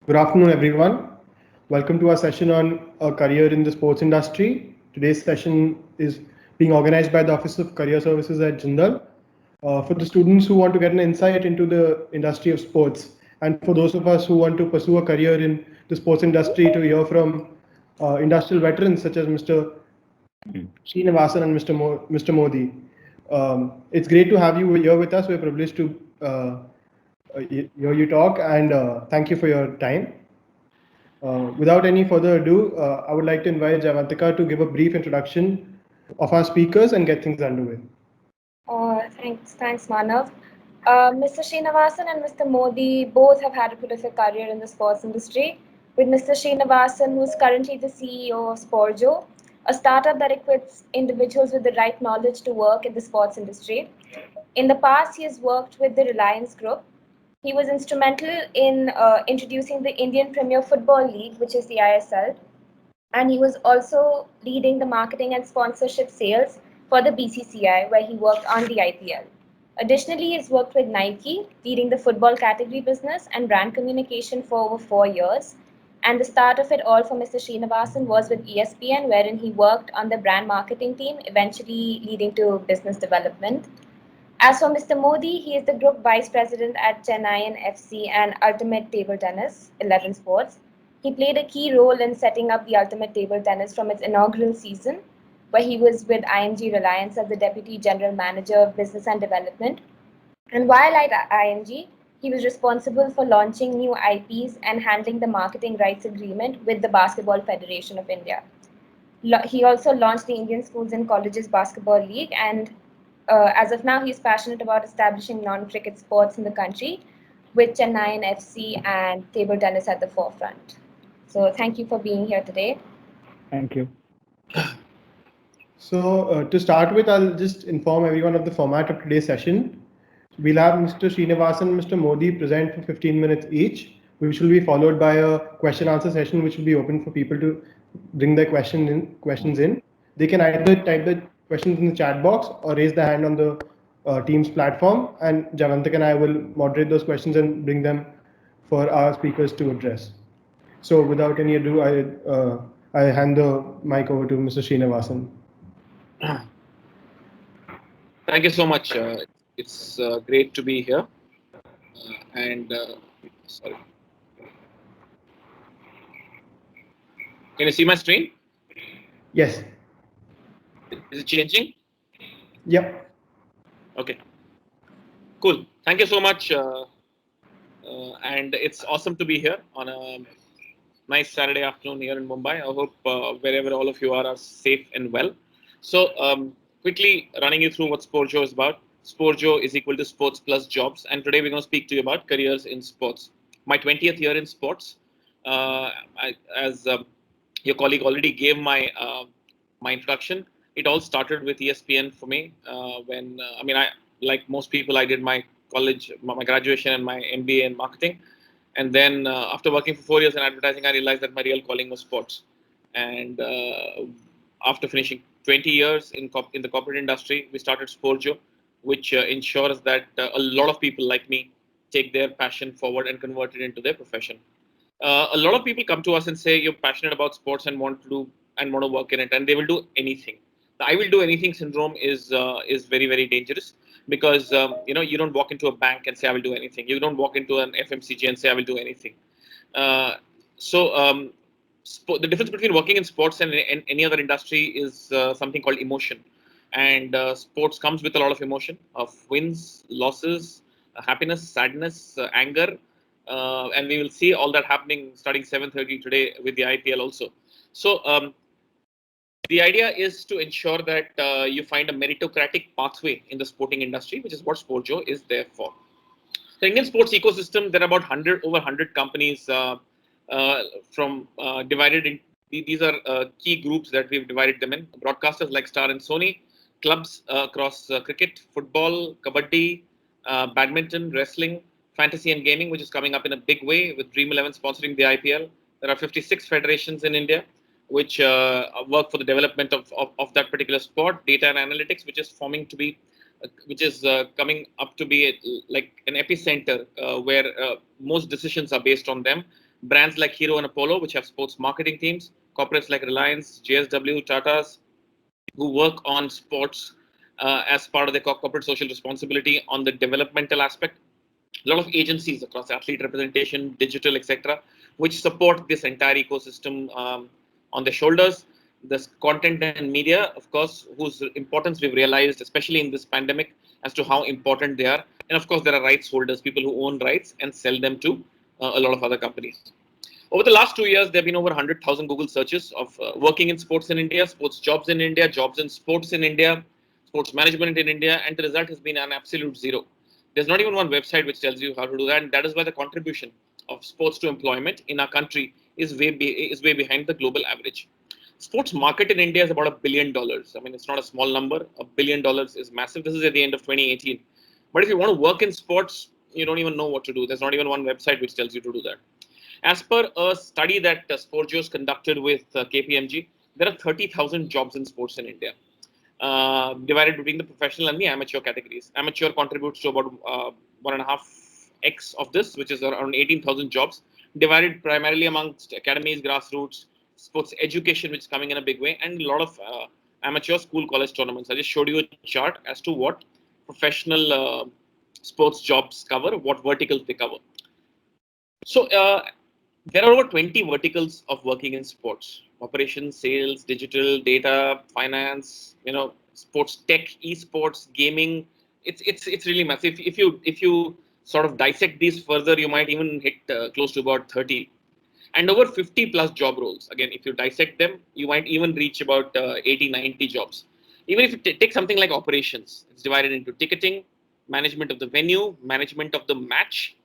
Good afternoon, everyone. Welcome to our session on a career in the sports industry. Today's session is being organized by the Office of Career Services at Jindal for the students who want to get an insight into the industry of sports, and for those of us who want to pursue a career in the sports industry to hear from industrial veterans such as Mr. Srinivasan and Mr. Mody. It's great to have you here with us. We're privileged to hear you talk, and thank you for your time. Without any further ado, I would like to invite Jaivantika to give a brief introduction of our speakers and get things underway. Thanks, Manav. Mr. Srinivasan and Mr. Mody both have had a prolific career in the sports industry, with Mr. Srinivasan, who is currently the CEO of Sporjo, a startup that equips individuals with the right knowledge to work in the sports industry. In the past, he has worked with the Reliance Group. He was instrumental in introducing the Indian Premier Football League, which is the ISL, and he was also leading the marketing and sponsorship sales for the BCCI, where he worked on the IPL. Additionally, he's worked with Nike, leading the football category business and brand communication for over 4 years. And the start of it all for Mr. Srinivasan was with ESPN, wherein he worked on the brand marketing team, eventually leading to business development. As for Mr. Mody, he is the group vice president at Chennaiyin FC and Ultimate Table Tennis 11 Sports. He played a key role in setting up the Ultimate Table Tennis from its inaugural season, where he was with IMG Reliance as the Deputy General Manager of Business and Development. And while at IMG, he was responsible for launching new IPs and handling the marketing rights agreement with the Basketball Federation of India. He also launched the Indian Schools and Colleges Basketball League, and as of now, he's passionate about establishing non-cricket sports in the country, with Chennaiyin FC and table tennis at the forefront. So, thank you for being here today. Thank you. So, to start with, I'll just inform everyone of the format of today's session. We'll have Mr. Srinivasan and Mr. Mody present for 15 minutes each, which will be followed by a question answer session, which will be open for people to bring their questions in. They can either type the questions in the chat box or raise their hand on the Teams platform, and Jaivantika and I will moderate those questions and bring them for our speakers to address. So, without any ado, I hand the mic over to Mr. Srinivasan. Thank you so much. It's great to be here. Sorry. Can you see my screen? Yes. Is it changing? Yep. Okay. Cool. Thank you so much. And it's awesome to be here on a nice Saturday afternoon here in Mumbai. I hope wherever all of you are safe and well. So quickly running you through what Sporjo is about. Sporjo is equal to sports plus jobs. And today we're going to speak to you about careers in sports. My 20th year in sports. As your colleague already gave my introduction, it all started with ESPN for me. Like most people, I did my college, my graduation and my MBA in marketing. And then after working for 4 years in advertising, I realized that my real calling was sports. And after finishing 20 years in the corporate industry, we started Sporjo, which ensures that a lot of people like me take their passion forward and convert it into their profession. A lot of people come to us and say, you're passionate about sports and want to work in it, and they will do anything. The "I will do anything" syndrome is very, very dangerous, because you don't walk into a bank and say I will do anything. You don't walk into an FMCG and say I will do anything. The difference between working in sports and any other industry is something called emotion, and sports comes with a lot of emotion of wins, losses, happiness, sadness, anger, and we will see all that happening starting 7:30 today with the IPL also. So the idea is to ensure that you find a meritocratic pathway in the sporting industry, which is what Sporjo is there for. The Indian sports ecosystem, there are about over 100 companies divided in. These are key groups that we've divided them in. Broadcasters like Star and Sony, clubs across cricket, football, kabaddi, badminton, wrestling, fantasy and gaming, which is coming up in a big way with Dream 11 sponsoring the IPL. There are 56 federations in India which work for the development of that particular sport. Data and analytics, which is coming up to be like an epicenter where most decisions are based on them Brands like Hero and Apollo, which have sports marketing teams, corporates like Reliance, JSW, Tatas, who work on sports as part of their corporate social responsibility on the developmental aspect. A lot of agencies across athlete representation, digital, etc., which support this entire ecosystem on their shoulders. The content and media, of course, whose importance we've realized, especially in this pandemic, as to how important they are. And of course, there are rights holders, people who own rights and sell them to a lot of other companies. Over the last 2 years, there have been over 100,000 Google searches of working in sports in India, sports jobs in India, jobs in sports in India, sports management in India, and the result has been an absolute zero. There's not even one website which tells you how to do that, and that is why the contribution of sports to employment in our country is way behind the global average. Sports market in India is about $1 billion. I mean, it's not a small number. $1 billion is massive. This is at the end of 2018. But if you want to work in sports, you don't even know what to do. There's not even one website which tells you to do that. As per a study that Sporjo conducted with KPMG, there are 30,000 jobs in sports in India, divided between the professional and the amateur categories. Amateur contributes to about 1.5x of this, which is around 18,000 jobs, divided primarily amongst academies, grassroots, sports education, which is coming in a big way, and a lot of amateur school college tournaments. I just showed you a chart as to what professional sports jobs cover, what verticals they cover. So there are over 20 verticals of working in sports: operations, sales, digital, data, finance, sports tech, esports, gaming. It's really massive. If you sort of dissect these further, you might even hit close to about 30. And over 50 plus job roles. Again, if you dissect them, you might even reach about 80, 90 jobs. Even if you take something like operations, it's divided into ticketing, management of the venue, management of the match,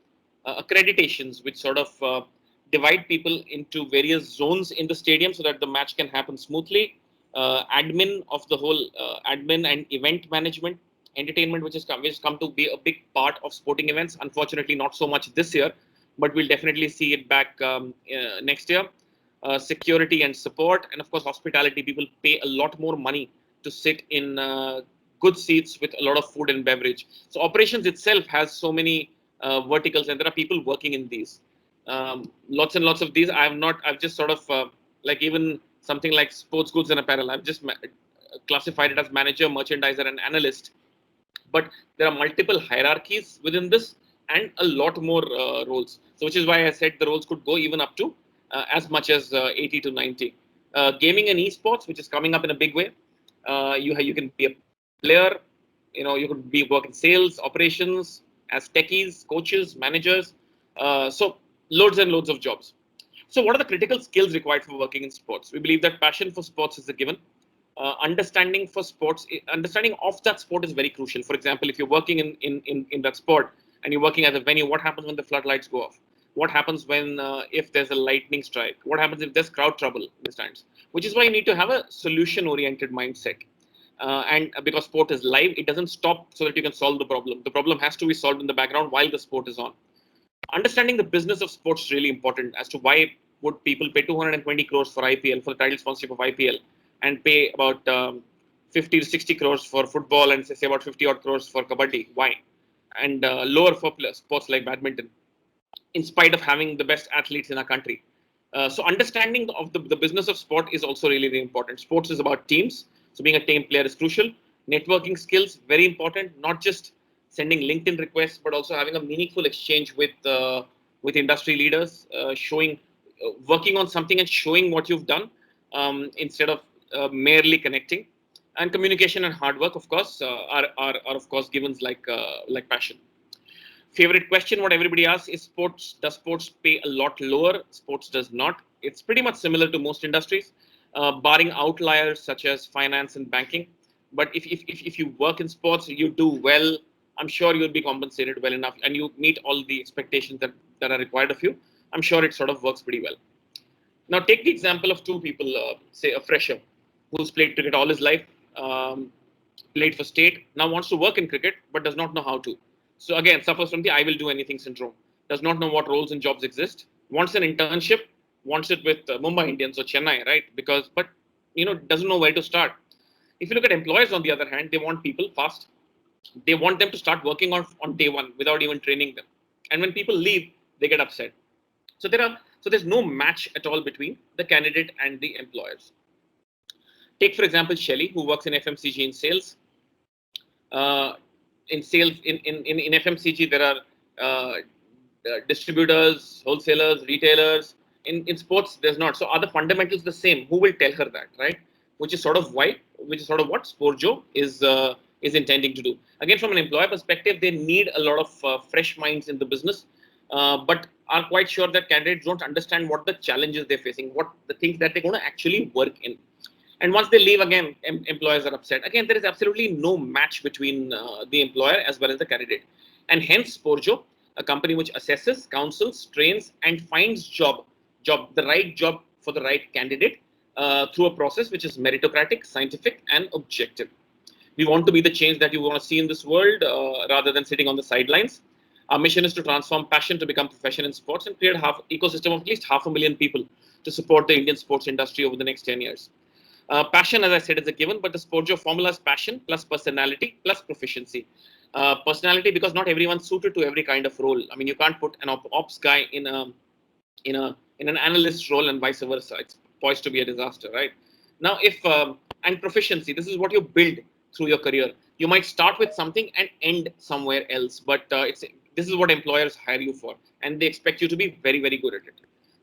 accreditations, which sort of divide people into various zones in the stadium so that the match can happen smoothly, admin of the whole admin and event management, entertainment, which has come to be a big part of sporting events. Unfortunately, not so much this year, but we'll definitely see it back next year. Security and support, and of course hospitality. People pay a lot more money to sit in good seats with a lot of food and beverage. So operations itself has so many verticals, and there are people working in these. Lots and lots of these. I've just sort of like even something like sports goods and apparel. I've just classified it as manager, merchandiser, and analyst. But there are multiple hierarchies within this, and a lot more roles. So which is why I said the roles could go even up to as much as 80 to 90. Gaming and esports, which is coming up in a big way. You can be a player, you could be work in sales, operations, as techies, coaches, managers. So loads and loads of jobs. So what are the critical skills required for working in sports? We believe that passion for sports is a given. Understanding of that sport is very crucial. For example, if you're working in that sport and you're working as a venue, what happens when the floodlights go off? What happens when if there's a lightning strike? What happens if there's crowd trouble in the stands? Which is why you need to have a solution-oriented mindset. And because sport is live, it doesn't stop so that you can solve the problem. The problem has to be solved in the background while the sport is on. Understanding the business of sports is really important as to why would people pay 220 crores for IPL, for the title sponsorship of IPL, and pay about 50 to 60 crores for football and say about 50 odd crores for kabaddi. Why? And lower for sports like badminton, in spite of having the best athletes in our country. So understanding of the business of sport is also really, really important. Sports is about teams. So being a team player is crucial. Networking skills, very important, not just sending LinkedIn requests, but also having a meaningful exchange with industry leaders, working on something and showing what you've done instead of merely connecting. And communication and hard work, of course, are of course givens like passion. Favorite question, what everybody asks is does sports pay a lot lower? Sports does not. It's pretty much similar to most industries, barring outliers such as finance and banking. But if you work in sports, you do well, I'm sure you'll be compensated well enough and you meet all the expectations that are required of you. I'm sure it sort of works pretty well. Now take the example of two people, say a fresher who's played cricket all his life, played for state, now wants to work in cricket, but does not know how to. So again, suffers from the I will do anything syndrome, does not know what roles and jobs exist, wants an internship, wants it with Mumbai Indians or Chennai, right? But doesn't know where to start. If you look at employers, on the other hand, they want people fast. They want them to start working on day one without even training them. And when people leave, they get upset. So there are So there's no match at all between the candidate and the employers. Take, for example, Shelly, who works in FMCG in sales. In sales, in FMCG, there are distributors, wholesalers, retailers. In sports, there's not. So are the fundamentals the same? Who will tell her that, right? Which is sort of what Sporjo is intending to do. Again, from an employer perspective, they need a lot of fresh minds in the business, but are quite sure that candidates don't understand what the challenges they're facing, what the things that they're going to actually work in. And once they leave, again, employers are upset. Again, there is absolutely no match between the employer as well as the candidate. And hence, Sporjo, a company which assesses, counsels, trains, and finds the right job for the right candidate through a process which is meritocratic, scientific, and objective. We want to be the change that you want to see in this world rather than sitting on the sidelines. Our mission is to transform passion to become profession in sports and create an ecosystem of at least 500,000 people to support the Indian sports industry over the next 10 years. Passion, as I said, is a given, but the Sporjo formula is passion plus personality plus proficiency. Personality, because not everyone's suited to every kind of role. I mean, you can't put an ops guy in an analyst role and vice versa. It's poised to be a disaster, right? Now, and proficiency, this is what you build through your career. You might start with something and end somewhere else, but this is what employers hire you for, and they expect you to be very, very good at it.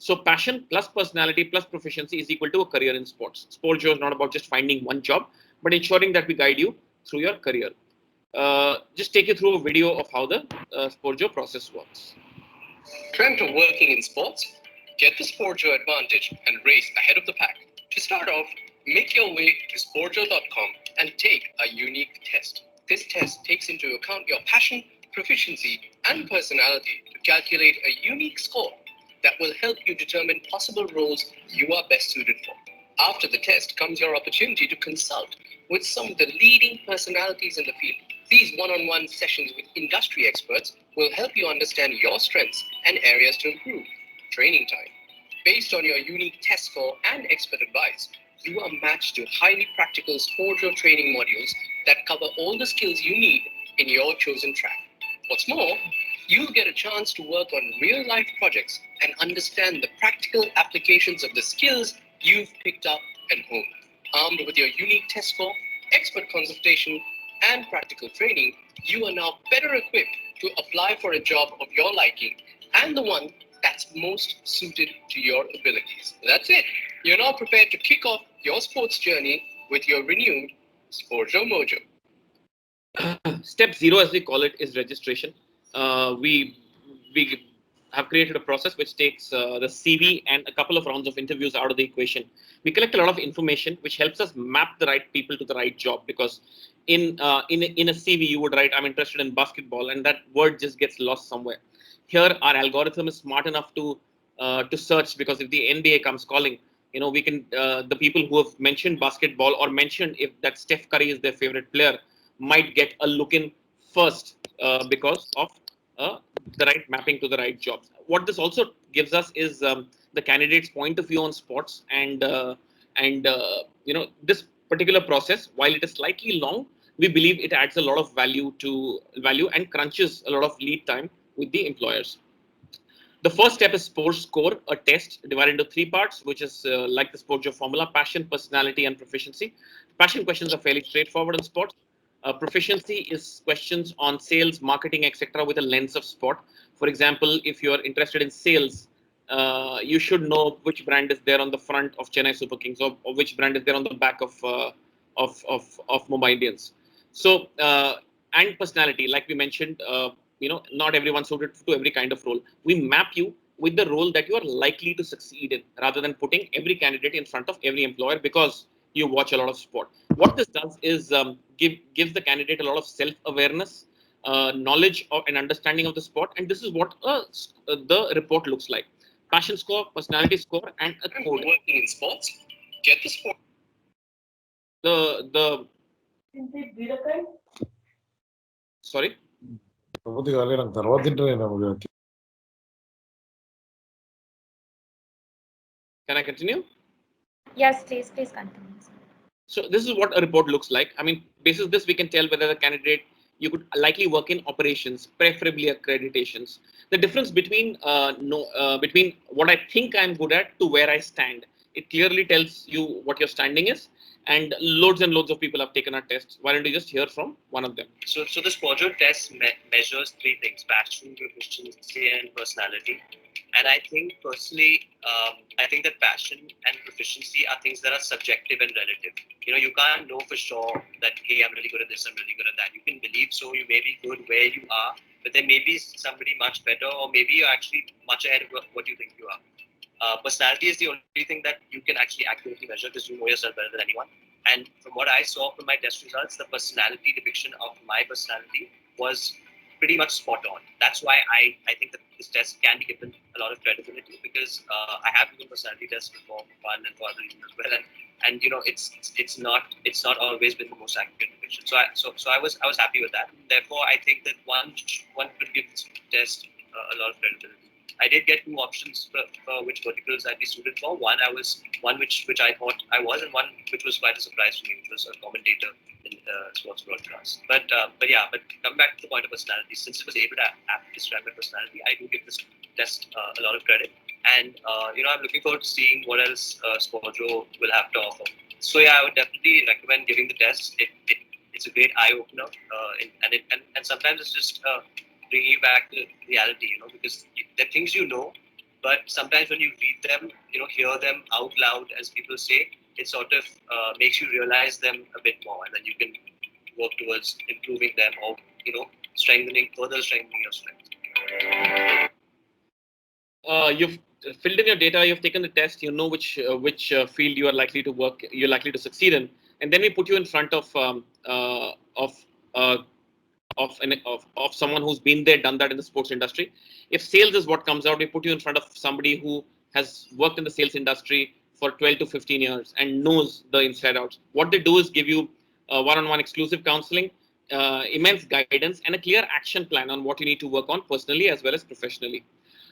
So passion plus personality plus proficiency is equal to a career in sports. Sporjo is not about just finding one job, but ensuring that we guide you through your career. Just take you through a video of how the Sporjo process works. Dreamt of working in sports? Get the Sporjo advantage and race ahead of the pack. To start off, make your way to sporjo.com and take a unique test. This test takes into account your passion, proficiency, and personality to calculate a unique score that will help you determine possible roles you are best suited for. After the test comes your opportunity to consult with some of the leading personalities in the field. These one-on-one sessions with industry experts will help you understand your strengths and areas to improve. Training time. Based on your unique test score and expert advice, you are matched to highly practical Sporjo training modules that cover all the skills you need in your chosen track. What's more, you'll get a chance to work on real-life projects and understand the practical applications of the skills you've picked up and honed. Armed with your unique test score, expert consultation, and practical training, you are now better equipped to apply for a job of your liking and the one that's most suited to your abilities. That's it. You're now prepared to kick off your sports journey with your renewed Sporjo Mojo. Step 0, as we call it, is registration. We have created a process which takes the CV and a couple of rounds of interviews out of the equation. We collect a lot of information which helps us map the right people to the right job, because in a CV you would write, I'm interested in basketball, and that word just gets lost somewhere. Here our algorithm is smart enough to search, because if the NBA comes calling, we can the people who have mentioned basketball or mentioned if that Steph Curry is their favorite player might get a look in first because of the right mapping to the right jobs. What this also gives us is the candidate's point of view on sports, and this particular process, while it is slightly long, we believe it adds a lot of value and crunches a lot of lead time with the employers. The first step is Score, a test divided into 3 parts, which is like the Sporjo formula: passion, personality, and proficiency. Passion questions are fairly straightforward in sports. Proficiency is questions on sales, marketing, etc., with a lens of sport. For example, if you are interested in sales, you should know which brand is there on the front of Chennai Super Kings, or which brand is there on the back of Mumbai Indians. So, and personality, like we mentioned, not everyone suited to every kind of role. We map you with the role that you are likely to succeed in, rather than putting every candidate in front of every employer because you watch a lot of sport. What this does is gives the candidate a lot of self-awareness, knowledge and understanding of the sport, and this is what the report looks like: passion score, personality score, and a code. Working in sports, get the sport. Sorry. Can I continue? Yes, please continue. So this is what a report looks like. I mean, basis this, we can tell whether the candidate you could likely work in operations, preferably accreditations. The difference between between what I think I'm good at to where I stand, it clearly tells you what your standing is. And loads and loads of people have taken our tests. Why don't you just hear from one of them? So the Sporjo test measures three things: passion, proficiency, and personality. And I think personally, I think that passion and proficiency are things that are subjective and relative. You know, you can't know for sure that, hey, I'm really good at this, I'm really good at that. You can believe so, you may be good where you are, but there may be somebody much better, or maybe you're actually much ahead of what you think you are. Personality is the only thing that you can actually accurately measure because you know yourself better than anyone. And from what I saw from my test results, the personality depiction of my personality was pretty much spot on. That's why I think that this test can be given a lot of credibility, because I have given personality tests before for fun and for other reasons as well, and you know it's not always been the most accurate depiction. So I was happy with that. Therefore, I think that one could give this test a lot of credibility. I did get two options for which verticals I'd be suited for. One which I thought I was, and one which was quite a surprise to me, which was a commentator in sports broadcast. But come back to the point of personality. Since it was able to aptly describe my personality, I do give this test a lot of credit. And I'm looking forward to seeing what else Sporjo will have to offer. So yeah, I would definitely recommend giving the test. It's a great eye opener, and sometimes it's just bringing you back to reality, because they're things but sometimes when you read them, hear them out loud, as people say, it sort of makes you realize them a bit more, and then you can work towards improving them, or further strengthening your strengths. You've filled in your data, you've taken the test, you know which field you are likely to work, you're likely to succeed in, and then we put you in front of someone who's been there, done that in the sports industry. If sales is what comes out, we put you in front of somebody who has worked in the sales industry for 12 to 15 years and knows the inside outs. What they do is give you one-on-one exclusive counseling, immense guidance, and a clear action plan on what you need to work on personally as well as professionally.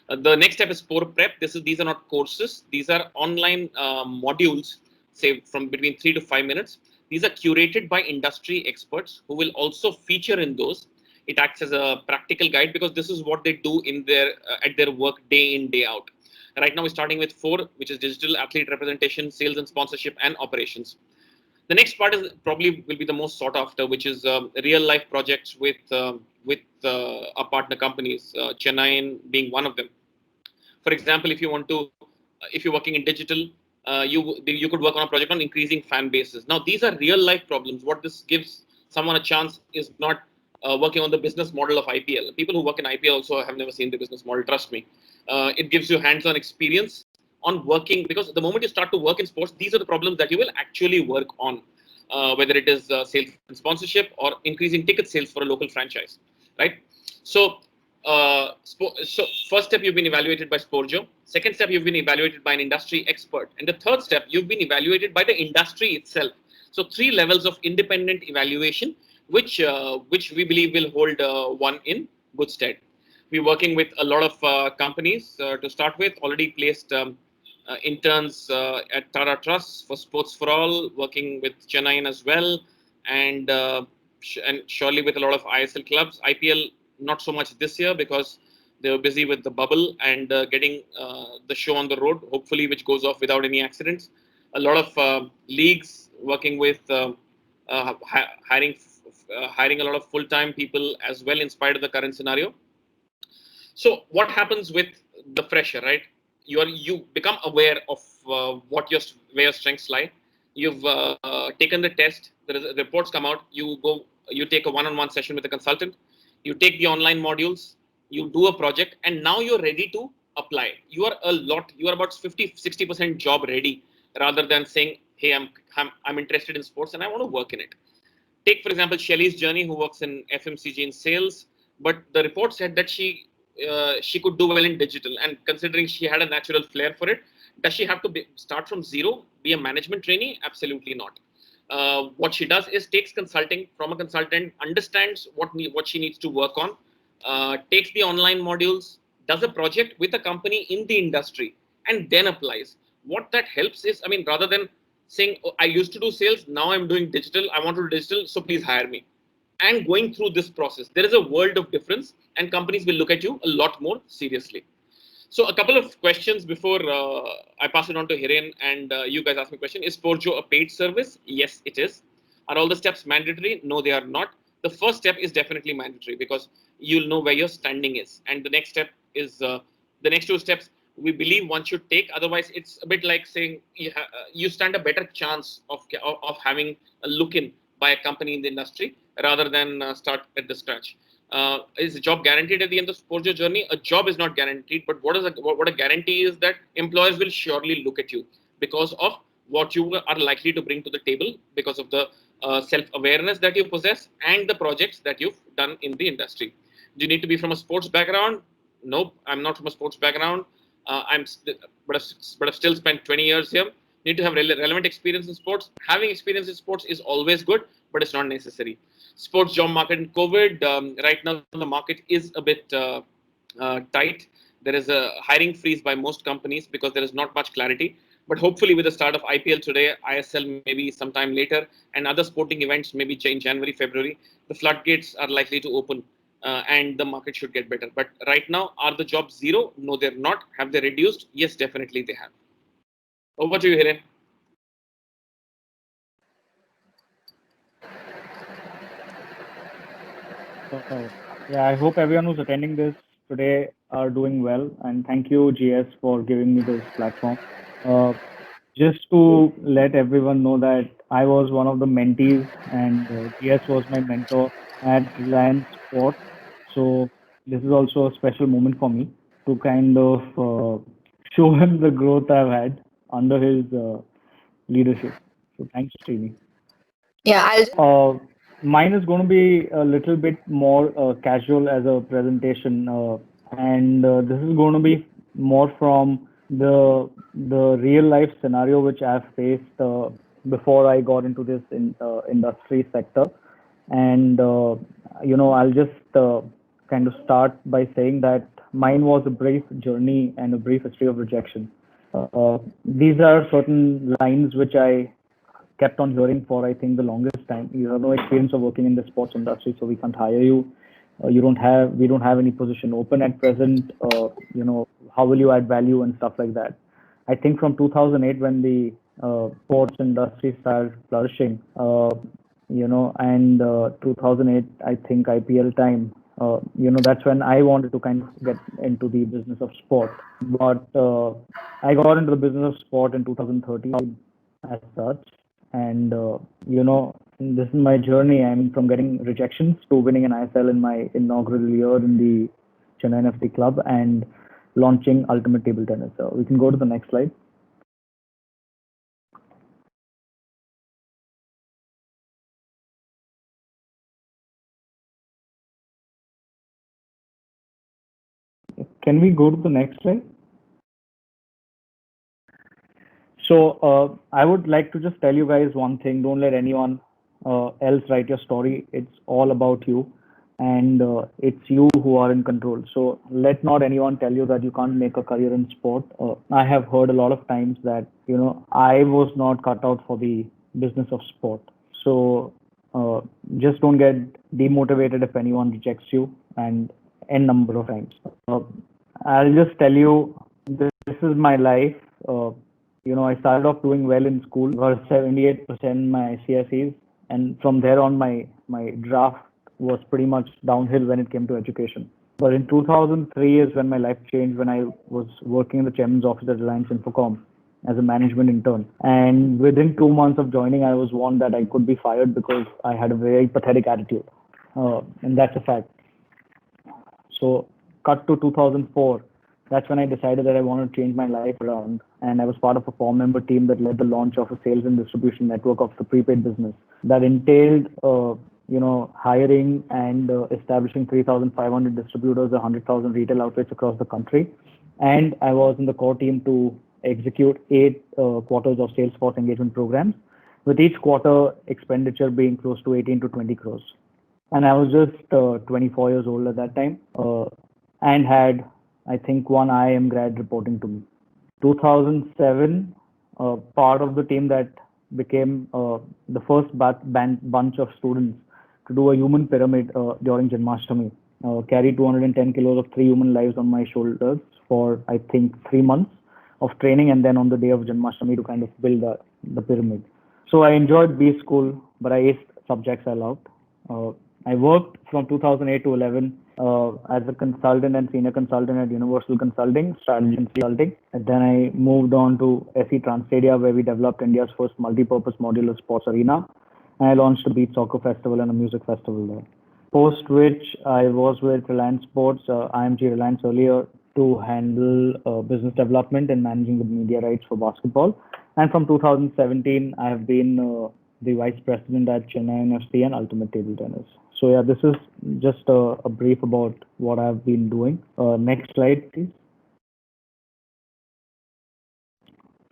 The next step is Spore Prep. These are not courses. These are online modules, say from between 3 to 5 minutes. These are curated by industry experts who will also feature in those. It acts as a practical guide because this is what they do in their at their work day in, day out. Right now, we're starting with 4, which is digital athlete representation, sales and sponsorship, and operations. The next part is probably will be the most sought after, which is real life projects with our partner companies, Chennaiyin being one of them. For example, if you're working in digital, you could work on a project on increasing fan bases. Now, these are real life problems. What this gives someone a chance is not working on the business model of IPL. People who work in IPL also have never seen the business model. Trust me. It gives you hands-on experience on working, because the moment you start to work in sports, these are the problems that you will actually work on, whether it is sales and sponsorship or increasing ticket sales for a local franchise, right? So first step, you've been evaluated by Sporjo. Second step, you've been evaluated by an industry expert. And the third step, you've been evaluated by the industry itself. So 3 levels of independent evaluation, which we believe will hold one in good stead. We're working with a lot of companies to start with, already placed interns at Tata Trust for Sports for All, working with Chennaiyin as well, and surely with a lot of ISL clubs. IPL, not so much this year because they were busy with the bubble and getting the show on the road, hopefully, which goes off without any accidents. A lot of leagues working with hiring a lot of full-time people as well, in spite of the current scenario. So what happens with the fresher, right? You become aware of where your strengths lie. You've taken the test. The reports come out. You take a one-on-one session with a consultant. You take the online modules. You do a project, and now you're ready to apply. You are about 50-60% job ready, rather than saying, hey, I'm interested in sports and I want to work in it. Take, for example, Shelly's journey, who works in FMCG in sales, but the report said that she could do well in digital, and considering she had a natural flair for it, does she have to start from zero, be a management trainee? Absolutely not. What she does is takes consulting from a consultant, understands what she needs to work on, takes the online modules, does a project with a company in the industry, and then applies. What that helps is, rather than saying, oh, I used to do sales, now I'm doing digital, I want to do digital, so please hire me. and going through this process. There is a world of difference, and companies will look at you a lot more seriously. So a couple of questions before I pass it on to Hiren and you guys ask me a question. Is Sporjo a paid service? Yes, it is. Are all the steps mandatory? No, they are not. The first step is definitely mandatory because you'll know where your standing is. And the next step is the next two steps we believe one should take. Otherwise, it's a bit like saying you stand a better chance of having a look in by a company in the industry rather than start at the scratch. Is a job guaranteed at the end of Sporjo journey? A job is not guaranteed, but what a guarantee is that employers will surely look at you because of what you are likely to bring to the table, because of the self-awareness that you possess and the projects that you've done in the industry. Do you need to be from a sports background? Nope, I'm not from a sports background. But I've still spent 20 years here. Need to have relevant experience in sports. Having experience in sports is always good, but it's not necessary. Sports job market in COVID, right now the market is a bit tight. There is a hiring freeze by most companies because there is not much clarity. But hopefully with the start of IPL today, ISL maybe sometime later, and other sporting events maybe in January, February, the floodgates are likely to open and the market should get better. But right now, are the jobs zero? No, they're not. Have they reduced? Yes, definitely they have. Over to you, Hiren. Yeah, I hope everyone who's attending this today are doing well, and thank you, GS, for giving me this platform. Just to let everyone know that I was one of the mentees, and GS was my mentor at Reliance Sport. So this is also a special moment for me to kind of show him the growth I've had under his leadership. So thanks, Srini. Yeah, Mine is going to be a little bit more casual as a presentation, and this is going to be more from the real life scenario which I've faced before I got into this industry sector. And I'll just kind of start by saying that mine was a brief journey and a brief history of rejection. These are certain lines which I kept on hearing for, I think, the longest time. You have no experience of working in the sports industry, so we can't hire you. We don't have any position open at present. How will you add value and stuff like that? I think from 2008 when the sports industry started flourishing, and 2008, I think IPL time, that's when I wanted to kind of get into the business of sport. But I got into the business of sport in 2013 as such. And, this is my journey. I mean, from getting rejections to winning an ISL in my inaugural year in the Chennaiyin FC club and launching Ultimate Table Tennis. So we can go to the next slide. Can we go to the next slide? So I would like to just tell you guys one thing. Don't let anyone else write your story. It's all about you, and it's you who are in control. So let not anyone tell you that you can't make a career in sport. I have heard a lot of times that, I was not cut out for the business of sport. So just don't get demotivated if anyone rejects you, and n number of times. I'll just tell you, this is my life. I started off doing well in school, got 78% my CSEs, and from there on, my draft was pretty much downhill when it came to education. But in 2003 is when my life changed, when I was working in the chairman's office at Reliance Infocom as a management intern. And within 2 months of joining, I was warned that I could be fired because I had a very pathetic attitude. And that's a fact. So cut to 2004. That's when I decided that I wanted to change my life around. And I was part of a 4-member team that led the launch of a sales and distribution network of the prepaid business. That entailed, hiring and establishing 3,500 distributors, 100,000 retail outlets across the country. And I was in the core team to execute 8 quarters of Salesforce engagement programs, with each quarter expenditure being close to 18 to 20 crores. And I was just 24 years old at that time, and had, I think, one IIM grad reporting to me. 2007, part of the team that became the first bunch of students to do a human pyramid during Janmashtami. Carry 210 kilos of 3 human lives on my shoulders for, I think, 3 months of training, and then on the day of Janmashtami to kind of build the pyramid. So I enjoyed B school, but I aced subjects I loved. I worked from 2008 to 11 as a consultant and senior consultant at Universal Consulting, Strategy and Consulting. And then I moved on to SE Transstadia, where we developed India's first multi-purpose modular sports arena. And I launched a beach soccer festival and a music festival there. Post which I was with Reliance Sports, IMG Reliance earlier, to handle business development and managing the media rights for basketball. And from 2017, I have been the vice president at Chennaiyin FC and Ultimate Table Tennis. So yeah, this is just a brief about what I've been doing. Next slide, please.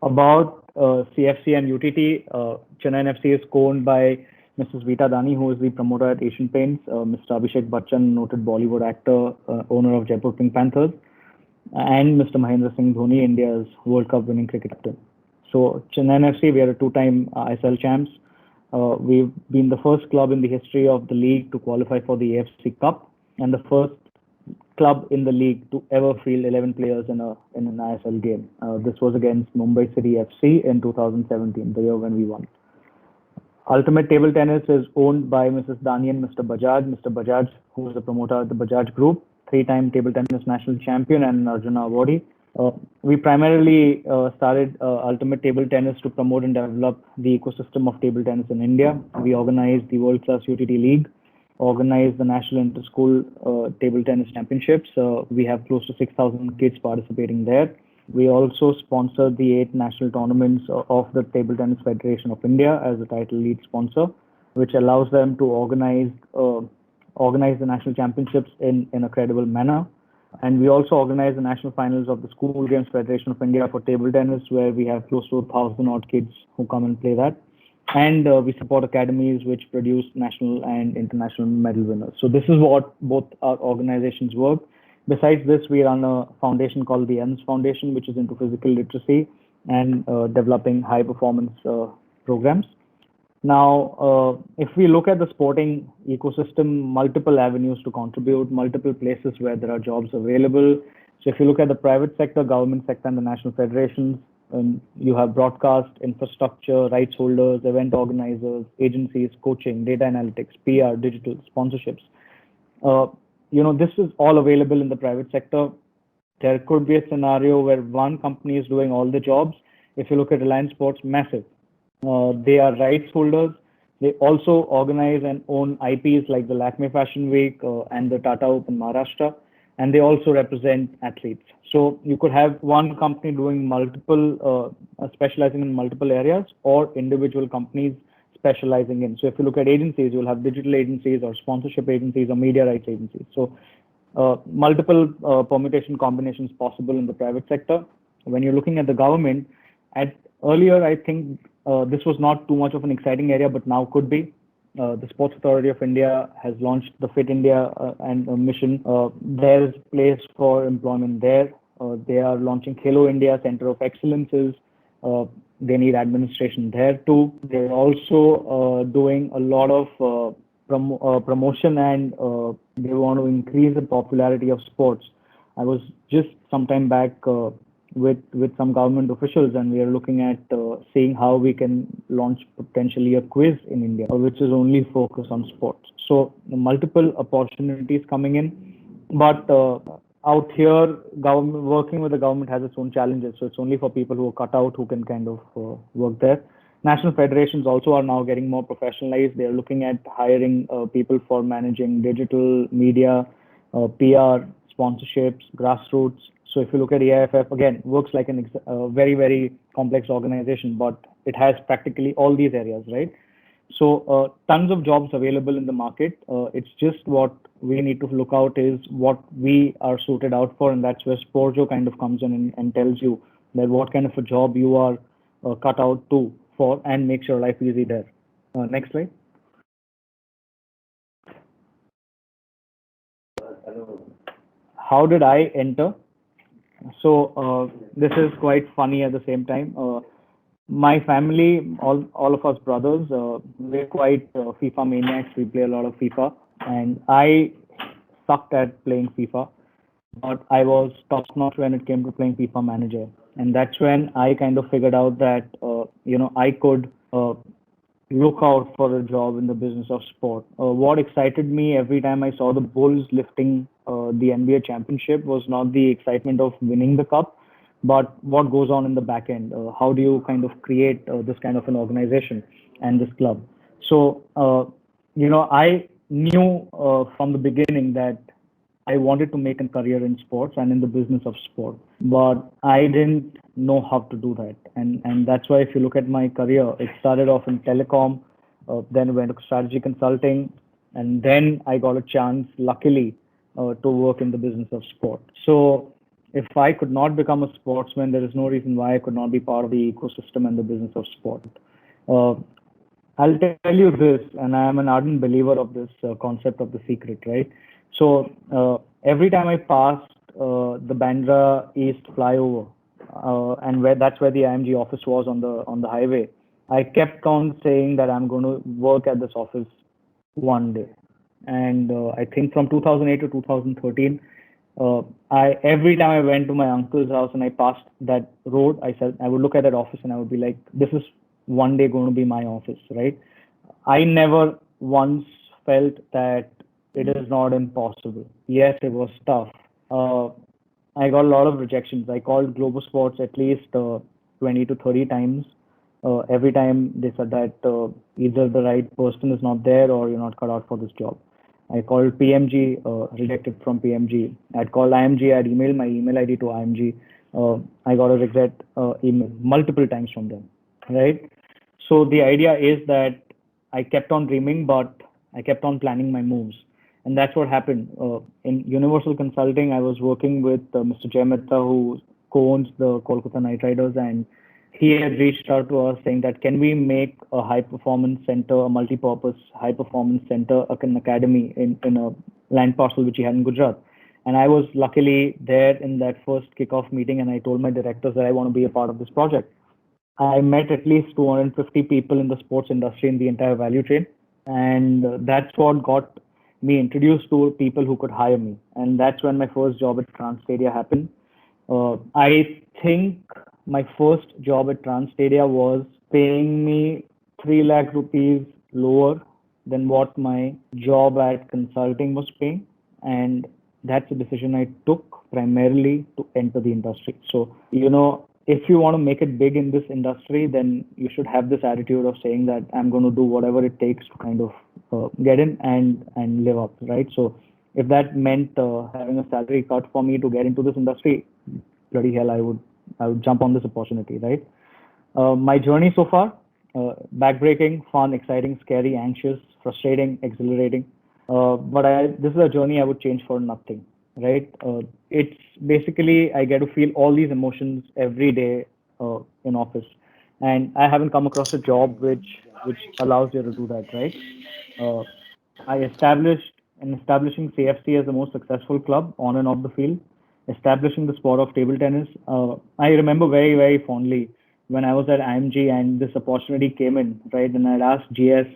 About CFC and UTT, Chennaiyin FC is co-owned by Mrs. Vita Dani, who is the promoter at Asian Paints, Mr. Abhishek Bachchan, noted Bollywood actor, owner of Jaipur Pink Panthers, and Mr. Mahendra Singh Dhoni, India's World Cup winning cricket captain. So Chennaiyin FC, we are a 2-time ISL champs. We've been the first club in the history of the league to qualify for the AFC Cup, and the first club in the league to ever field 11 players in an ISL game. This was against Mumbai City FC in 2017, the year when we won. Ultimate Table Tennis is owned by Mrs. Dani and Mr. Bajaj. Mr. Bajaj, who is the promoter of the Bajaj Group, 3-time table tennis national champion and Arjuna awardee. We primarily started Ultimate Table Tennis to promote and develop the ecosystem of table tennis in India. We organized the World Class UTT League, organized the National Inter-School Table Tennis Championships. We have close to 6,000 kids participating there. We also sponsored the 8 national tournaments of the Table Tennis Federation of India as the title lead sponsor, which allows them to organize the national championships in a credible manner. And we also organize the national finals of the School Games Federation of India for table tennis, where we have close to 1,000 odd kids who come and play that. And we support academies which produce national and international medal winners. So this is what both our organizations work. Besides this, we run a foundation called the ENS Foundation, which is into physical literacy and developing high performance programs. Now, if we look at the sporting ecosystem, multiple avenues to contribute, multiple places where there are jobs available. So if you look at the private sector, government sector, and the national federations, you have broadcast, infrastructure, rights holders, event organizers, agencies, coaching, data analytics, PR, digital, sponsorships. This is all available in the private sector. There could be a scenario where one company is doing all the jobs. If you look at Reliance Sports, massive. They are rights holders. They also organize and own IPs like the Lakme Fashion Week and the Tata Open Maharashtra, and they also represent athletes. So you could have one company doing multiple, specializing in multiple areas, or individual companies specializing in. So if you look at agencies, you'll have digital agencies or sponsorship agencies or media rights agencies. So multiple permutation combinations possible in the private sector. When you're looking at the government, earlier, I think this was not too much of an exciting area, but now could be. The Sports Authority of India has launched the Fit India and mission. There is place for employment there. They are launching Khelo India Center of Excellences. They need administration there too. They're also doing a lot of promotion, and they want to increase the popularity of sports. I was just some time back with some government officials, and we are looking at seeing how we can launch potentially a quiz in India, which is only focused on sports. So multiple opportunities coming in, but out here, working with the government has its own challenges. So it's only for people who are cut out who can kind of work there. National federations also are now getting more professionalized. They are looking at hiring people for managing digital media, PR, sponsorships, grassroots. So if you look at AIFF, again, works like a very, very complex organization, but it has practically all these areas, right? So tons of jobs available in the market. It's just what we need to look out is what we are suited out for, and that's where Sporjo kind of comes in and tells you that what kind of a job you are cut out to for, and makes your life easy there. Next slide. How did I enter? So this is quite funny at the same time. My family, all of us brothers, we're quite FIFA maniacs. We play a lot of FIFA, and I sucked at playing FIFA, but I was top notch when it came to playing FIFA Manager, and that's when I kind of figured out that I could look out for a job in the business of sport. What excited me every time I saw the Bulls lifting the NBA championship was not the excitement of winning the cup, but what goes on in the back end. How do you kind of create this kind of an organization and this club? So, I knew from the beginning that I wanted to make a career in sports and in the business of sport, but I didn't know how to do that. And that's why if you look at my career, it started off in telecom, then went to strategy consulting, and then I got a chance, luckily, to work in the business of sport. So if I could not become a sportsman, there is no reason why I could not be part of the ecosystem and the business of sport. Uh, I'll tell you this, and I am an ardent believer of this concept of the secret, right? So every time I passed the Bandra East flyover, and that's where the IMG office was on the highway, I kept on saying that I'm going to work at this office one day. And I think from 2008 to 2013, I every time I went to my uncle's house and I passed that road, I said I would look at that office and I would be like, this is one day going to be my office, right? I never once felt that it is not impossible. Yes, it was tough. Uh, I got a lot of rejections. I called Global Sports at least 20 to 30 times. Every time they said that either the right person is not there or you're not cut out for this job. I called PMG, rejected from PMG. I'd called IMG, I'd emailed my email ID to IMG. I got a regret email multiple times from them, right? So the idea is that I kept on dreaming, but I kept on planning my moves. And that's what happened. In Universal Consulting, I was working with Mr. Jaivantika, who co-owns the Kolkata Knight Riders, and he had reached out to us saying that can we make a high performance center, a multi-purpose high performance center, an academy in a land parcel which he had in Gujarat. And I was luckily there in that first kickoff meeting, and I told my directors that I want to be a part of this project. I met at least 250 people in the sports industry in the entire value chain. And that's what got me introduced to people who could hire me. And that's when my first job at Transstadia happened. I think my first job at Transstadia was paying me 3 lakh rupees lower than what my job at consulting was paying. And that's a decision I took primarily to enter the industry. So, if you want to make it big in this industry, then you should have this attitude of saying that I'm going to do whatever it takes to kind of get in and live up, right? So if that meant having a salary cut for me to get into this industry, bloody hell, I would jump on this opportunity, right? My journey so far, backbreaking, fun, exciting, scary, anxious, frustrating, exhilarating. But this is a journey I would change for nothing, right? It's basically I get to feel all these emotions every day in office, and I haven't come across a job which allows you to do that, right? Uh, I established and establishing CFC as the most successful club on and off the field, establishing the sport of table tennis. I remember very, very fondly when I was at IMG and this opportunity came in, right? And I'd asked GS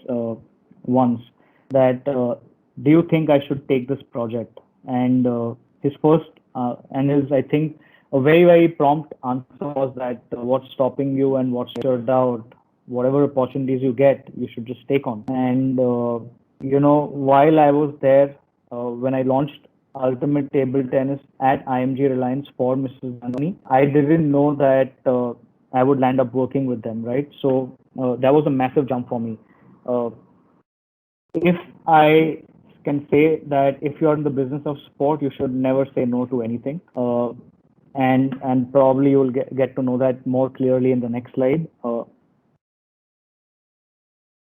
once that, do you think I should take this project? And his first, and his, I think, a very, very prompt answer was that what's stopping you and what's your doubt? Whatever opportunities you get, you should just take on. And while I was there, when I launched Ultimate Table Tennis at IMG Reliance for Mrs. Gandhi, I didn't know that I would land up working with them, right? So that was a massive jump for me. If I can say that if you're in the business of sport, you should never say no to anything. And probably you'll get to know that more clearly in the next slide.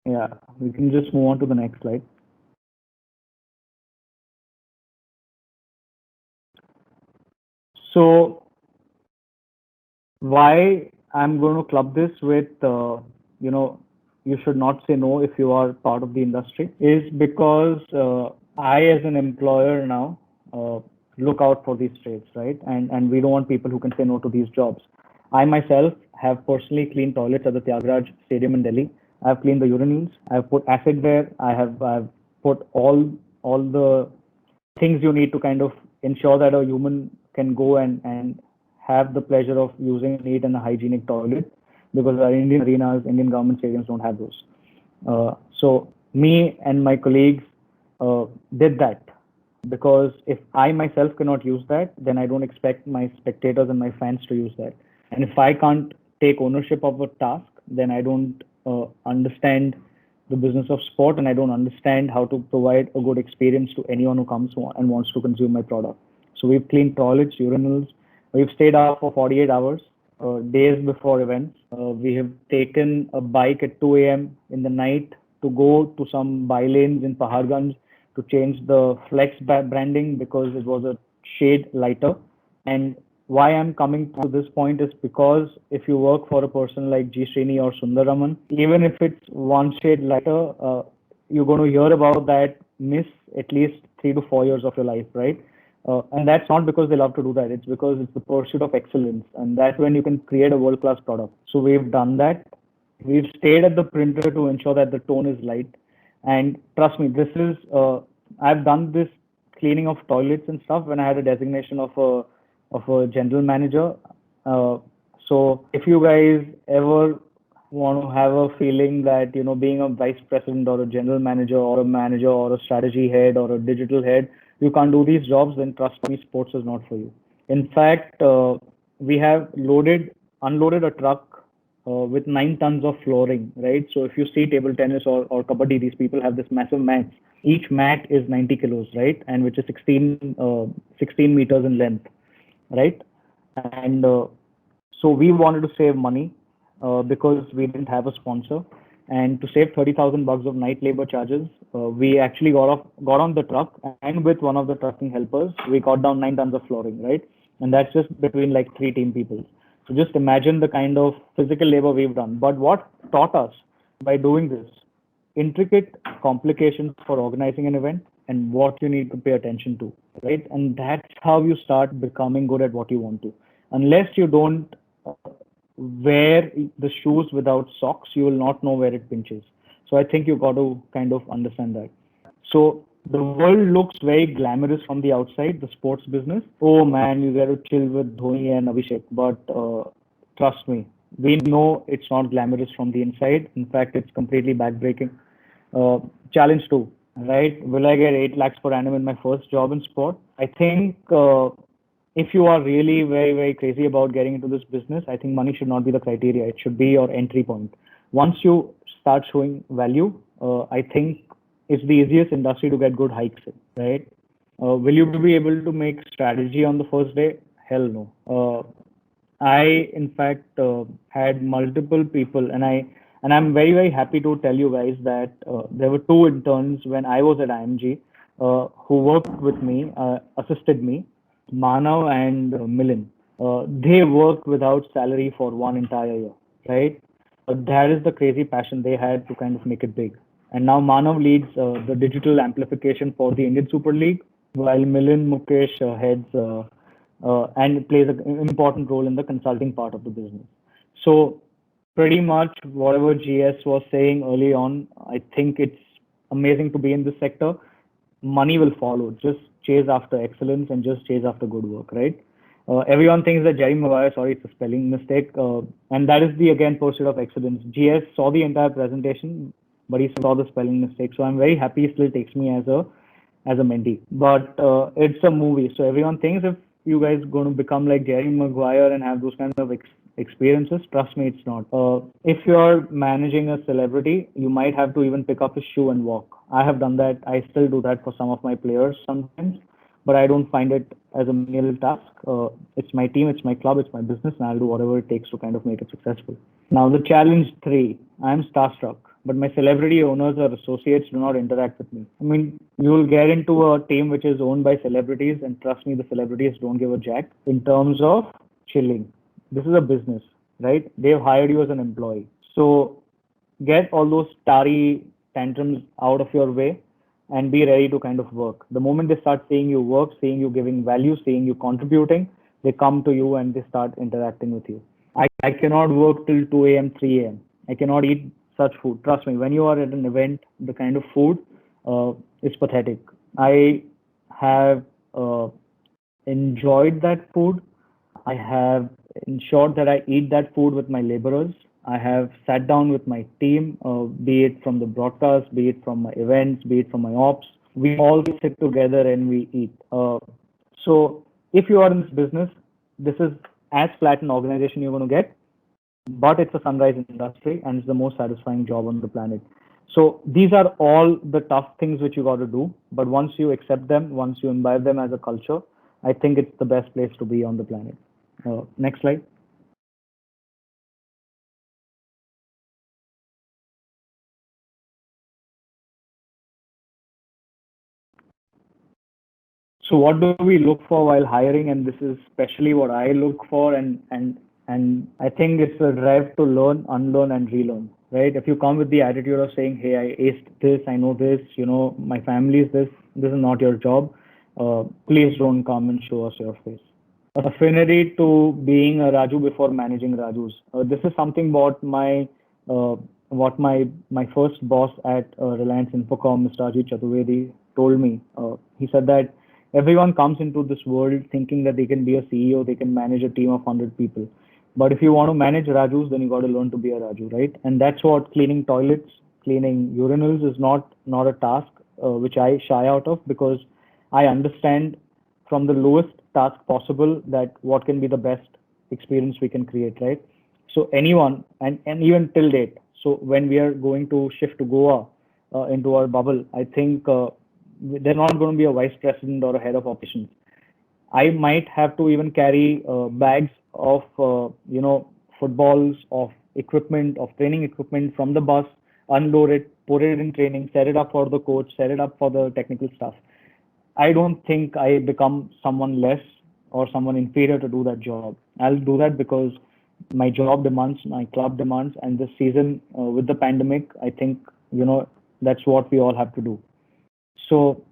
Yeah, we can just move on to the next slide. So why I'm going to club this with, you should not say no if you are part of the industry is because I, as an employer now, look out for these trades, right? And we don't want people who can say no to these jobs. I myself have personally cleaned toilets at the Tyagaraja Stadium in Delhi. I've cleaned the urinals. I've put acid there. I've put all the things you need to kind of ensure that a human can go and have the pleasure of using a neat and a hygienic toilet, because our Indian arenas, Indian government stadiums don't have those. So me and my colleagues did that, because if I myself cannot use that, then I don't expect my spectators and my fans to use that. And if I can't take ownership of a task, then I don't understand the business of sport, and I don't understand how to provide a good experience to anyone who comes and wants to consume my product. So we've cleaned toilets, urinals. We've stayed out for 48 hours, days before events. We have taken a bike at 2 a.m. in the night to go to some by-lanes in Paharganj to change the flex branding, because it was a shade lighter. And why I'm coming to this point is because if you work for a person like G. Srini or Sundaraman, even if it's one shade lighter, you're going to hear about that miss at least 3 to 4 years of your life, right? And that's not because they love to do that. It's because it's the pursuit of excellence. And that's when you can create a world-class product. So we've done that. We've stayed at the printer to ensure that the tone is light. And trust me, this is, I've done this cleaning of toilets and stuff when I had a designation of a general manager. So if you guys ever want to have a feeling that, you know, being a vice president or a general manager or a manager or a strategy head or a digital head, you can't do these jobs, then trust me, sports is not for you. In fact, we have unloaded a truck with 9 tons of flooring, right? So if you see table tennis or kabaddi, these people have this massive mats. Each mat is 90 kilos, right? And which is 16 meters in length, right? And so we wanted to save money because we didn't have a sponsor. And to save 30,000 bucks of night labor charges, we actually got on the truck, and with one of the trucking helpers, we got down 9 tons of flooring, right? And that's just between like 3 team people. So just imagine the kind of physical labor we've done. But what taught us by doing this, intricate complications for organizing an event and what you need to pay attention to, right? And that's how you start becoming good at what you want to. Unless you don't wear the shoes without socks, you will not know where it pinches. So I think you got to kind of understand that. So the world looks very glamorous from the outside, the sports business. Oh man, you got to chill with Dhoni and Abhishek. But trust me, we know it's not glamorous from the inside. In fact, it's completely backbreaking. Challenge 2, right? Will I get 8 lakhs per annum in my first job in sport? I think if you are really very, very crazy about getting into this business, I think money should not be the criteria. It should be your entry point. Once you start showing value, I think it's the easiest industry to get good hikes in, right? Will you be able to make strategy on the first day? Hell no. I, in fact, had multiple people, and I'm very, very happy to tell you guys that there were 2 interns when I was at IMG who worked with me, assisted me, Manav and Milind. They worked without salary for 1 entire year, right? That is the crazy passion they had to kind of make it big. And now Manav leads the digital amplification for the Indian Super League, while Milind Mukesh heads and plays an important role in the consulting part of the business. So pretty much whatever GS was saying early on, I think it's amazing to be in this sector. Money will follow. Just chase after excellence and just chase after good work, right? Everyone thinks that Jerry Maguire, sorry, it's a spelling mistake. And that is the, again, pursuit of excellence. GS saw the entire presentation, but he saw the spelling mistake. So I'm very happy he still takes me as a mentee. But it's a movie. So everyone thinks if you guys going to become like Jerry Maguire and have those kind of experiences, trust me, it's not. If you're managing a celebrity, you might have to even pick up his shoe and walk. I have done that. I still do that for some of my players sometimes, but I don't find it as a menial task. It's my team, it's my club, it's my business, and I'll do whatever it takes to kind of make it successful. Now, the challenge 3, I'm starstruck, but my celebrity owners or associates do not interact with me. I mean, you'll get into a team which is owned by celebrities, and trust me, the celebrities don't give a jack in terms of chilling. This is a business, right? They've hired you as an employee. So get all those starry tantrums out of your way and be ready to kind of work. The moment they start seeing you work, seeing you giving value, seeing you contributing, they come to you and they start interacting with you. I I cannot work till 2 a.m., 3 a.m. I cannot eat such food. Trust me, when you are at an event, the kind of food is pathetic. I have enjoyed that food. I have ensured that I eat that food with my laborers. I have sat down with my team, be it from the broadcast, be it from my events, be it from my ops. We all sit together and we eat. So if you are in this business, this is as flat an organization you're going to get, but it's a sunrise industry and it's the most satisfying job on the planet. So these are all the tough things which you got to do. But once you accept them, once you imbibe them as a culture, I think it's the best place to be on the planet. Next slide. So what do we look for while hiring? And this is especially what I look for, and I think it's a drive to learn, unlearn, and relearn. Right? If you come with the attitude of saying, "Hey, I aced this, I know this, my family is this. This is not your job. Please don't come and show us your face." Affinity to being a Raju before managing Rajus. This is something what my first boss at Reliance Infocom, Mr. Ajit Chaturvedi, told me. He said that everyone comes into this world thinking that they can be a CEO, they can manage a team of 100 people. But if you want to manage Rajus, then you got to learn to be a Raju, right? And that's what cleaning toilets, cleaning urinals is not a task which I shy out of, because I understand from the lowest task possible that what can be the best experience we can create, right? So anyone, and even till date, so when we are going to shift to Goa into our bubble, I think there's not going to be a vice president or a head of operations. I might have to even carry bags of footballs, of equipment, of training equipment from the bus, unload it, put it in training, set it up for the coach, set it up for the technical stuff. I don't think I become someone less or someone inferior to do that job. I'll do that because my job demands, my club demands, and this season with the pandemic, I think that's what we all have to do. So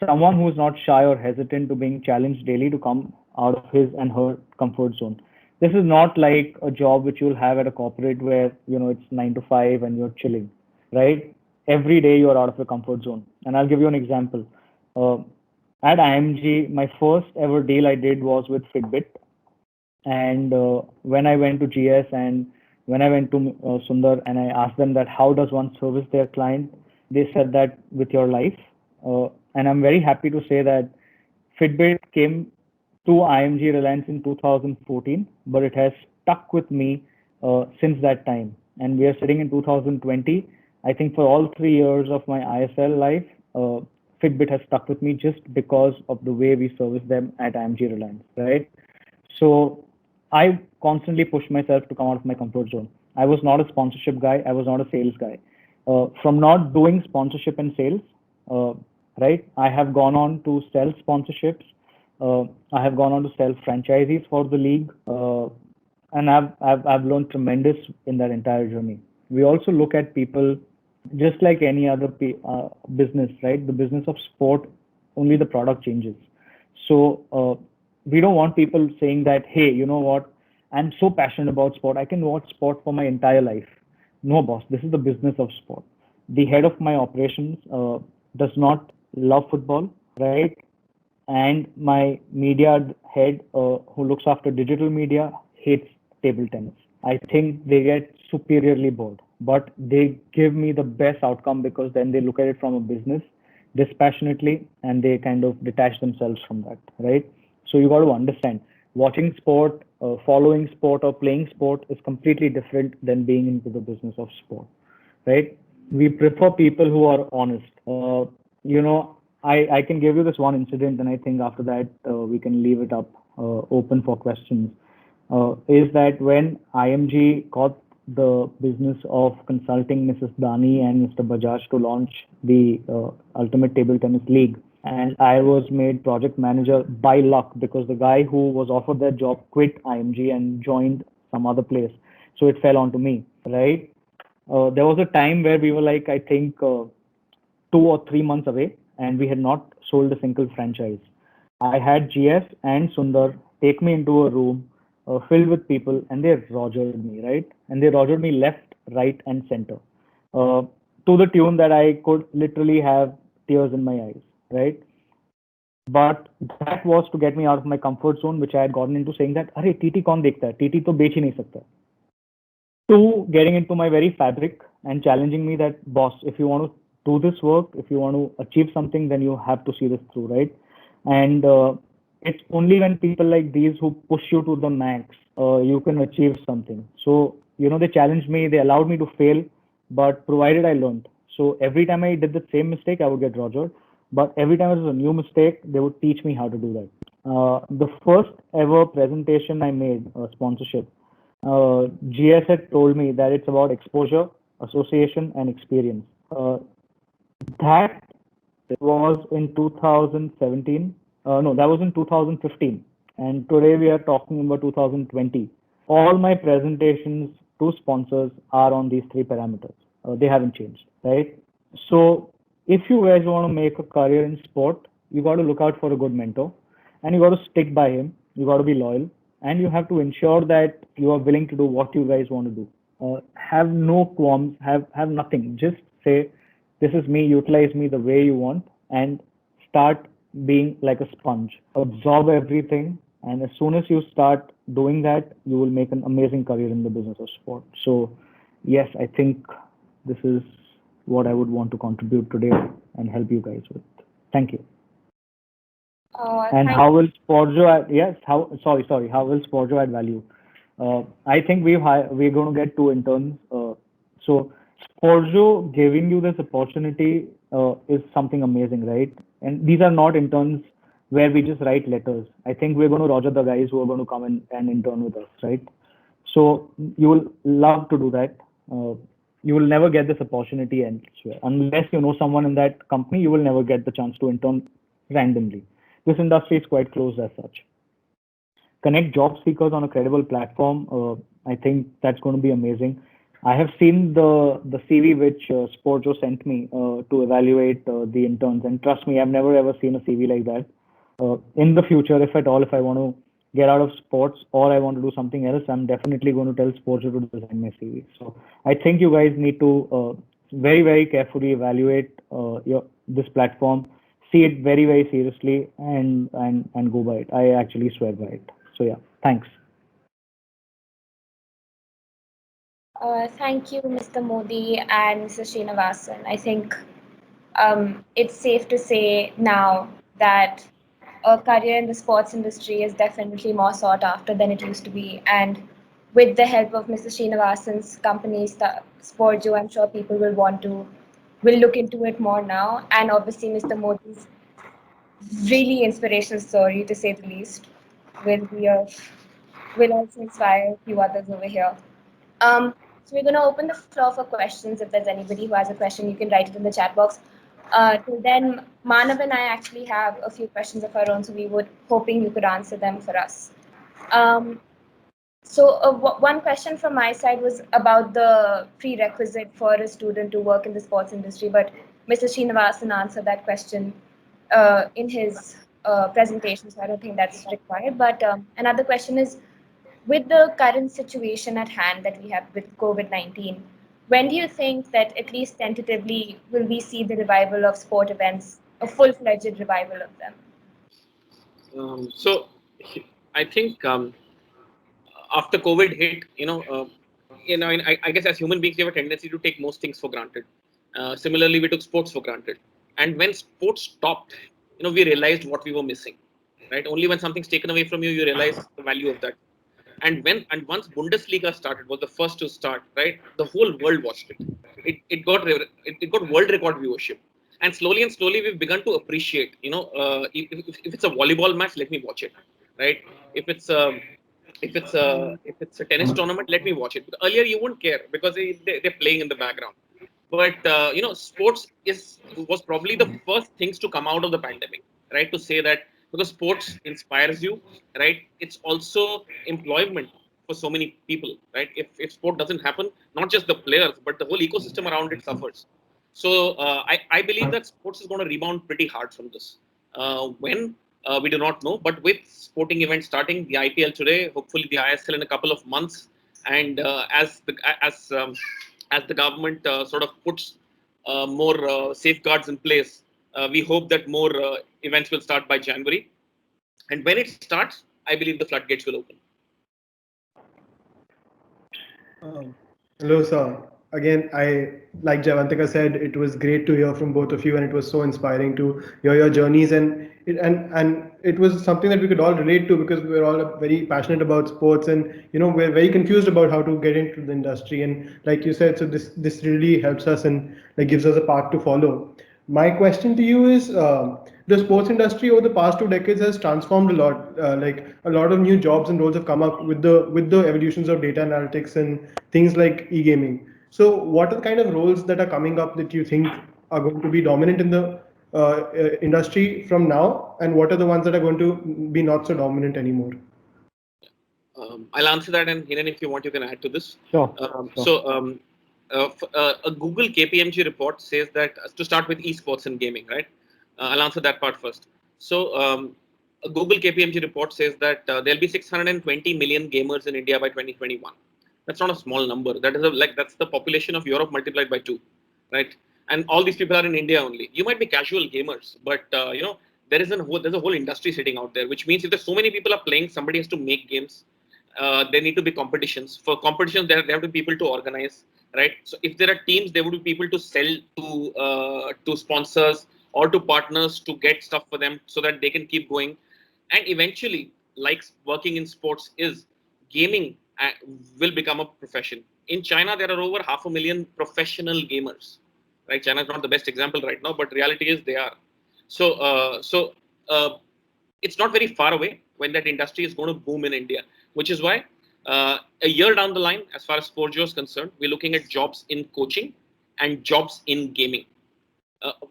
someone who is not shy or hesitant to being challenged daily to come out of his and her comfort zone. This is not like a job which you'll have at a corporate where it's 9 to 5 and you're chilling, right? Every day you're out of your comfort zone. And I'll give you an example. At IMG, my first ever deal I did was with Fitbit. And when I went to GS and when I went to Sundar and I asked them that how does one service their client, they said that with your life. And I'm very happy to say that Fitbit came to IMG Reliance in 2014, but it has stuck with me since that time. And we are sitting in 2020. I think for all 3 years of my ISL life, Fitbit has stuck with me just because of the way we service them at IMG Reliance, right? So I constantly push myself to come out of my comfort zone. I was not a sponsorship guy. I was not a sales guy. From not doing sponsorship and sales, right, I have gone on to sell sponsorships. I have gone on to sell franchisees for the league, and I've learned tremendous in that entire journey. We also look at people just like any other business, right? The business of sport, only the product changes. So we don't want people saying that, hey, you know what? I'm so passionate about sport. I can watch sport for my entire life. No, boss. This is the business of sport. The head of my operations does not love football, right? And my media head, who looks after digital media, hates table tennis. I think they get superiorly bored, but they give me the best outcome because then they look at it from a business dispassionately and they kind of detach themselves from that, right? So you got to understand, watching sport, following sport, or playing sport is completely different than being into the business of sport, right? We prefer people who are honest. I can give you this one incident, and I think after that we can leave it up open for questions. Is that when IMG got the business of consulting Mrs. Dani and Mr. Bajaj to launch the Ultimate Table Tennis League, and I was made project manager by luck because the guy who was offered that job quit IMG and joined some other place. So it fell onto me, right? There was a time where we were like, I think 2 or 3 months away, and we had not sold a single franchise. I had GS and Sundar take me into a room, filled with people, and they rogered me, right? And they rogered me left, right, and center, uh, to the tune that I could literally have tears in my eyes, right? But that was to get me out of my comfort zone, which I had gotten into, saying that, "अरे TT कौन देखता है? TT तो बेच ही नहीं सकता." To getting into my very fabric and challenging me that, boss, if you want to do this work, if you want to achieve something, then you have to see this through, right? And it's only when people like these who push you to the max, you can achieve something. So, they challenged me, they allowed me to fail, but provided I learned. So every time I did the same mistake, I would get rogered. But every time it was a new mistake, they would teach me how to do that. The first ever presentation I made, sponsorship, GS had told me that it's about exposure, association, and experience. That was in 2017. No, that was in 2015. And today we are talking about 2020. All my presentations to sponsors are on these three parameters. They haven't changed, right? So if you guys want to make a career in sport, you got to look out for a good mentor, and you got to stick by him. You got to be loyal, and you have to ensure that you are willing to do what you guys want to do. Have no qualms, have nothing. Just say, "This is me. Utilize me the way you want," and start being like a sponge. Absorb everything, and as soon as you start doing that, you will make an amazing career in the business of sport. So, yes, I think this is what I would want to contribute today and help you guys with. Thank you. And how will Sporjo add? Yes, sorry. How will Sporjo add value? I think we're going to get two interns. So Sporjo giving you this opportunity is something amazing, right? And these are not interns where we just write letters. I think we're going to roger the guys who are going to come in and intern with us, right? So you will love to do that. You will never get this opportunity elsewhere. Unless you know someone in that company, you will never get the chance to intern randomly. This industry is quite closed as such. Connect job seekers on a credible platform. I think that's going to be amazing. I have seen the CV which Sporjo sent me to evaluate the interns, and trust me, I've never ever seen a CV like that. In the future, if at all, if I want to get out of sports or I want to do something else, I'm definitely going to tell Sporjo to design my CV. So I think you guys need to very, very carefully evaluate this platform, see it very, very seriously, and go by it. I actually swear by it. So yeah, thanks. Thank you, Mr. Mody and Mr. Srinivasan. I think it's safe to say now that a career in the sports industry is definitely more sought after than it used to be. And with the help of Mr. Srinivasan's company, Sporjo, I'm sure people will look into it more now. And obviously, Mr. Mody's really inspirational story, to say the least, will also inspire a few others over here. So we're going to open the floor for questions. If there's anybody who has a question, you can write it in the chat box. Till then, Manav and I actually have a few questions of our own, so we were hoping you could answer them for us. One question from my side was about the prerequisite for a student to work in the sports industry, but Mr. Srinivasan answered that question in his presentation, so I don't think that's required. But another question is, with the current situation at hand that we have with COVID-19, when do you think that, at least tentatively, will we see the revival of sport events, a full-fledged revival of them? So I think after COVID hit, I guess as human beings, we have a tendency to take most things for granted. Similarly, we took sports for granted. And when sports stopped, we realized what we were missing, right? Only when something's taken away from you, you realize the value of that. And once Bundesliga started, was the first to start, right? The whole world watched it. It got world record viewership, and slowly we've begun to appreciate. If it's a volleyball match, let me watch it, right? If it's a tennis tournament, let me watch it. But earlier you wouldn't care because they're playing in the background. But sports was probably the first things to come out of the pandemic, right? To say that, because sports inspires you, right? It's also employment for so many people, right? If sport doesn't happen, not just the players, but the whole ecosystem around it suffers. So I believe that sports is going to rebound pretty hard from this. When We do not know. But with sporting events starting, the IPL today, hopefully the ISL in a couple of months, and as the government sort of puts more safeguards in place, we hope that more events will start by January. And when it starts, I believe the floodgates will open. Hello, sir. Again, like Jaivantika said, it was great to hear from both of you, and it was so inspiring to hear your journeys, and it was something that we could all relate to because we're all very passionate about sports, and we're very confused about how to get into the industry. And like you said, so this really helps us and like gives us a path to follow. My question to you is, the sports industry over the past 2 decades has transformed a lot. Like a lot of new jobs and roles have come up with the evolutions of data analytics and things like e-gaming. So, what are the kind of roles that are coming up that you think are going to be dominant in the industry from now, and what are the ones that are going to be not so dominant anymore? I'll answer that, and Hiren, if you want, you can add to this. Sure. So, a Google KPMG report says that to start with esports and gaming, right? I'll answer that part first. So, a Google KPMG report says that there'll be 620 million gamers in India by 2021. That's not a small number. That is that's the population of Europe multiplied by 2, right? And all these people are in India only. You might be casual gamers, but there's a whole industry sitting out there, which means if there's so many people are playing, somebody has to make games. There need to be competitions. For competitions, there have to be people to organize, right? So if there are teams, there would be people to sell to sponsors or to partners to get stuff for them so that they can keep going. And eventually, like working in sports is, gaming will become a profession. In China, there are over 500,000 professional gamers, right? China is not the best example right now, but reality is they are. So it's not very far away when that industry is going to boom in India, which is why a year down the line, as far as Sporjo is concerned, we're looking at jobs in coaching and jobs in gaming.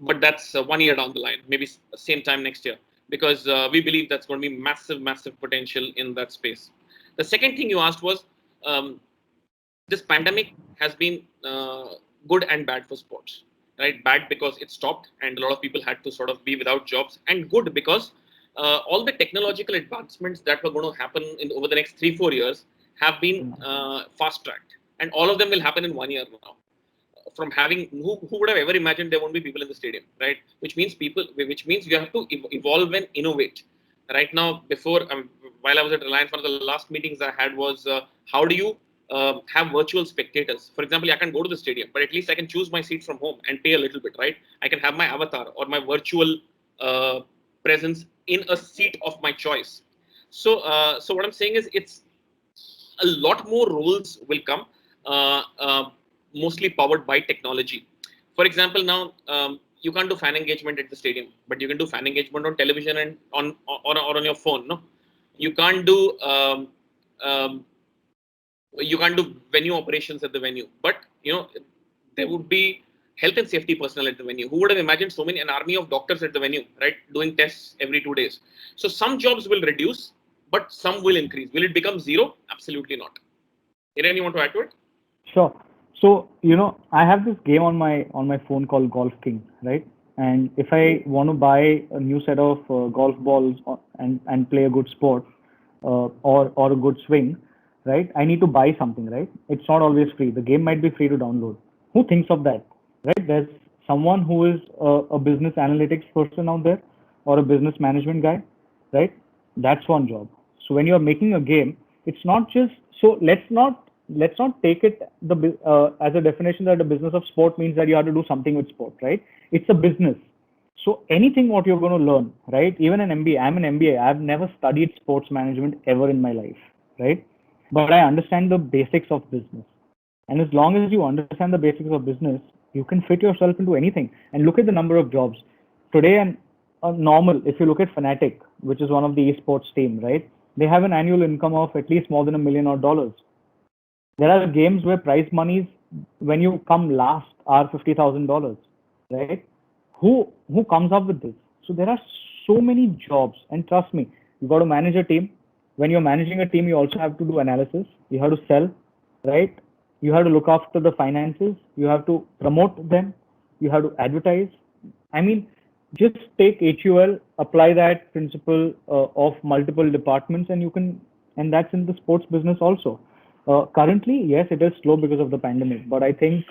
But that's 1 year down the line, maybe same time next year, because we believe that's going to be massive potential in that space. The second thing you asked was, this pandemic has been good and bad for sports, right? Bad because it stopped and a lot of people had to sort of be without jobs, and good because all the technological advancements that were going to happen over the next 3-4 years have been fast tracked, and all of them will happen in 1 year now. From having who would have ever imagined there won't be people in the stadium, right? Which means you have to evolve and innovate. Right now, while I was at Reliance, one of the last meetings I had was how do you have virtual spectators? For example, I can go to the stadium, but at least I can choose my seat from home and pay a little bit, right? I can have my avatar or my virtual presence in a seat of my choice. So what I'm saying is, it's a lot more roles will come, mostly powered by technology. For example, now you can't do fan engagement at the stadium, but you can do fan engagement on television and on your phone. No, you can't do venue operations at the venue, but there would be health and safety personnel at the venue. Who would have imagined an army of doctors at the venue, right, doing tests every 2 days? So some jobs will reduce, but some will increase. Will it become zero? Absolutely not. Hiren, you want to add to it? Sure. So, I have this game on my phone called Golf King, right? And if I want to buy a new set of golf balls and play a good sport or a good swing, right? I need to buy something, right? It's not always free. The game might be free to download. Who thinks of that, right? There's someone who is a business analytics person out there or a business management guy, right? That's one job. So when you're making a game, it's not just, so let's not take it as a definition that the business of sport means that you have to do something with sport, right? It's a business. So anything what you're going to learn, right? Even an MBA, I'm an MBA. I've never studied sports management ever in my life, right? But I understand the basics of business. And as long as you understand the basics of business, you can fit yourself into anything. And look at the number of jobs. Today, if you look at Fnatic, which is one of the esports team, right? They have an annual income of at least more than $1 million. There are games where prize monies, when you come last, are $50,000, right? Who comes up with this? So there are so many jobs, and trust me, you got to manage a team. When you're managing a team, you also have to do analysis. You have to sell, right? You have to look after the finances. You have to promote them. You have to advertise. I mean, just take HUL, apply that principle of multiple departments, and you can, and that's in the sports business also. Currently, yes, it is slow because of the pandemic, but I think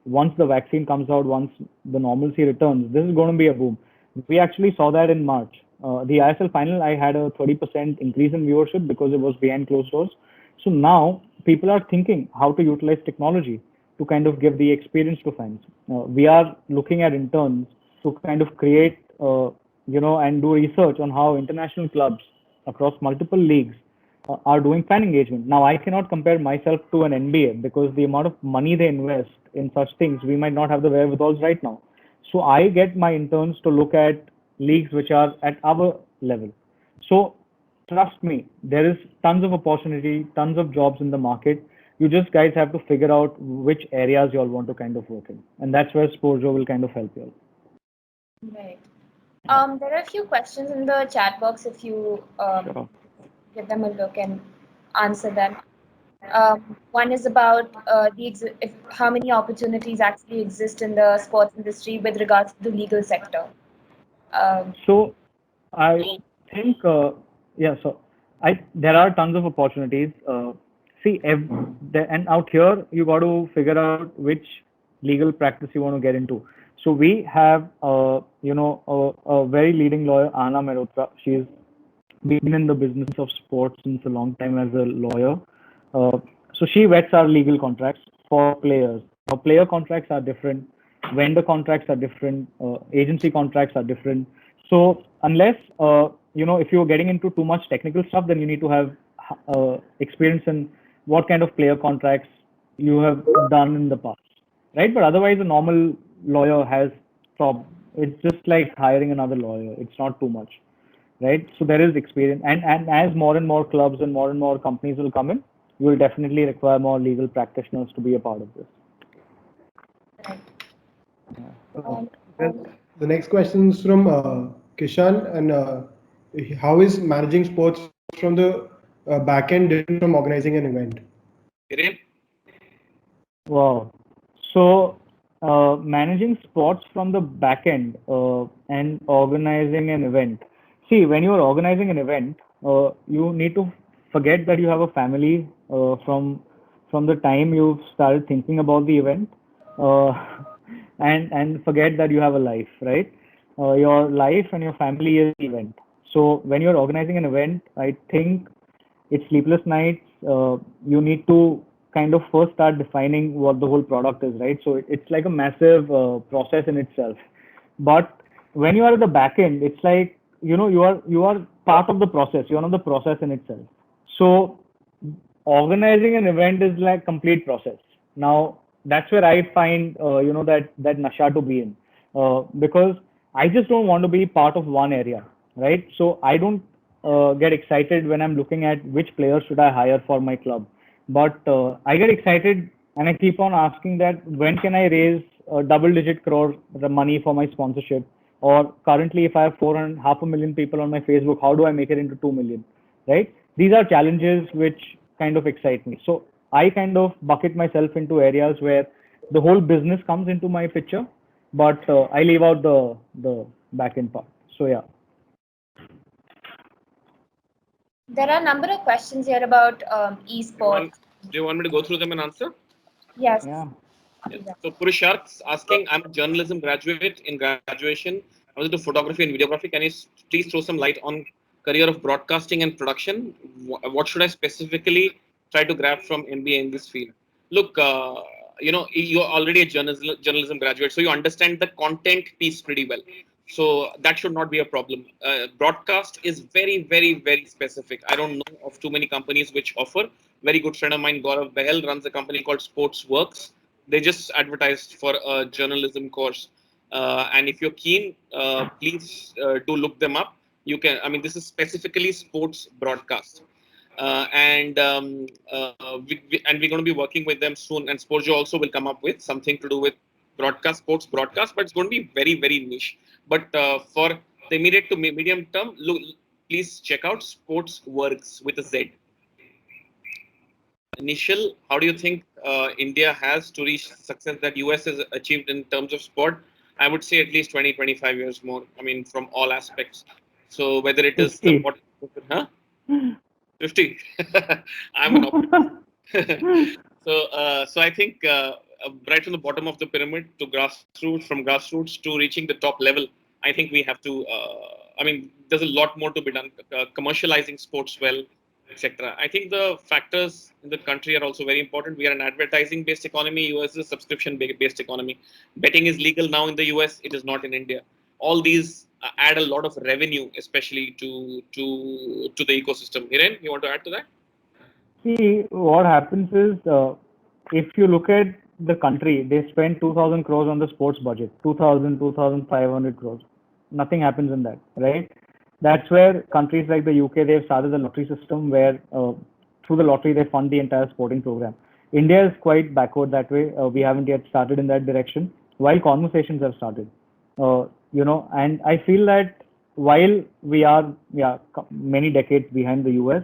once the vaccine comes out, once the normalcy returns, this is going to be a boom. We actually saw that in March. The ISL final, I had a 30% increase in viewership because it was behind closed doors. So now people are thinking how to utilize technology to kind of give the experience to fans. We are looking at interns to kind of create, and do research on how international clubs across multiple leagues are doing fan engagement. Now, I cannot compare myself to an NBA because the amount of money they invest in such things, we might not have the wherewithals right now. So I get my interns to look at leagues which are at our level. So trust me, there is tons of opportunity, tons of jobs in the market. You just guys have to figure out which areas you all want to kind of work in. And that's where Sporjo will kind of help you all. Right. There are a few questions in the chat box if you Sure. give them a look and answer them. One is about how many opportunities actually exist in the sports industry with regards to the legal sector. So I think, so there are tons of opportunities. See, and out here, you got to figure out which legal practice you want to get into. So we have, a very leading lawyer, Anna Mehrotra. She's been in the business of sports since a long time as a lawyer. So she vets our legal contracts for players. Now, player contracts are different, vendor contracts are different, agency contracts are different. So unless if you're getting into too much technical stuff, then you need to have experience in what kind of player contracts you have done in the past, right? But otherwise, a normal lawyer has it's just like hiring another lawyer. It's not too much, right? So there is experience, and as more and more clubs and more companies will come in, you will definitely require more legal practitioners to be a part of this. The next question is from Kishan, and how is managing sports from the back end different from organizing an event? Hiren? Wow. So managing sports from the back end and organizing an event. See, when you are organizing an event, you need to forget that you have a family from the time you've started thinking about the event, uh, and forget that you have a life, right? Your life and your family is the event. So when you're organizing an event, I think it's sleepless nights. You need to kind of first start defining what the whole product is, right? So it's like a massive process in itself. But when you are at the back end, it's like you are part of the process. You're not the process in itself. So organizing an event is like complete process. Now that's where I find that nasha to be in, because I just don't want to be part of one area, right? So I don't get excited when I'm looking at which players should I hire for my club, but I get excited and I keep on asking that when can I raise a double-digit crore the money for my sponsorship, or currently if I have 4.5 million people on my Facebook, how do I make it into 2 million, right? These are challenges which kind of excite me. So I kind of bucket myself into areas where the whole business comes into my picture, but I leave out the back end part. So yeah. There are a number of questions here about esports. Do you want me to go through them and answer? Yes. Yeah. Yeah. So Purusharth's asking, I'm a journalism graduate. In graduation, I was into photography and videography. Can you please throw some light on career of broadcasting and production? What should I specifically try to grab from MBA in this field? Look, you're already a journalism graduate, so you understand the content piece pretty well. So that should not be a problem. Broadcast is very, very, very specific. I don't know of too many companies which offer. Very good friend of mine, Gaurav Behel, runs a company called Sports Works. They just advertised for a journalism course. And if you're keen, please do look them up. You can, I mean, this is specifically sports broadcast. And we're going to be working with them soon. And Sporjo also will come up with something to do with sports broadcast, but it's going to be very, very niche. But for the immediate to medium term, please check out Sports Works with a Z. Nishal, how do you think India has to reach success that US has achieved in terms of sport? I would say at least 20, 25 years more. I mean, from all aspects. So whether it is 50. the 50. I'm an optimist. So I think right from the bottom of the pyramid to grassroots, from grassroots to reaching the top level, I think we have to. I mean, there's a lot more to be done. Commercializing sports well, etc. I think the factors in the country are also very important. We are an advertising-based economy. US is a subscription-based economy. Betting is legal now in the US. It is not in India. All these add a lot of revenue, especially to the ecosystem. Hiren, you want to add to that? See, what happens is, if you look at the country, they spend 2,000 crores on the sports budget, 2,000, 2,500 crores. Nothing happens in that, right? That's where countries like the UK, they've started the lottery system where through the lottery, they fund the entire sporting program. India is quite backward that way. We haven't yet started in that direction, while conversations have started. And I feel that while we are, many decades behind the US,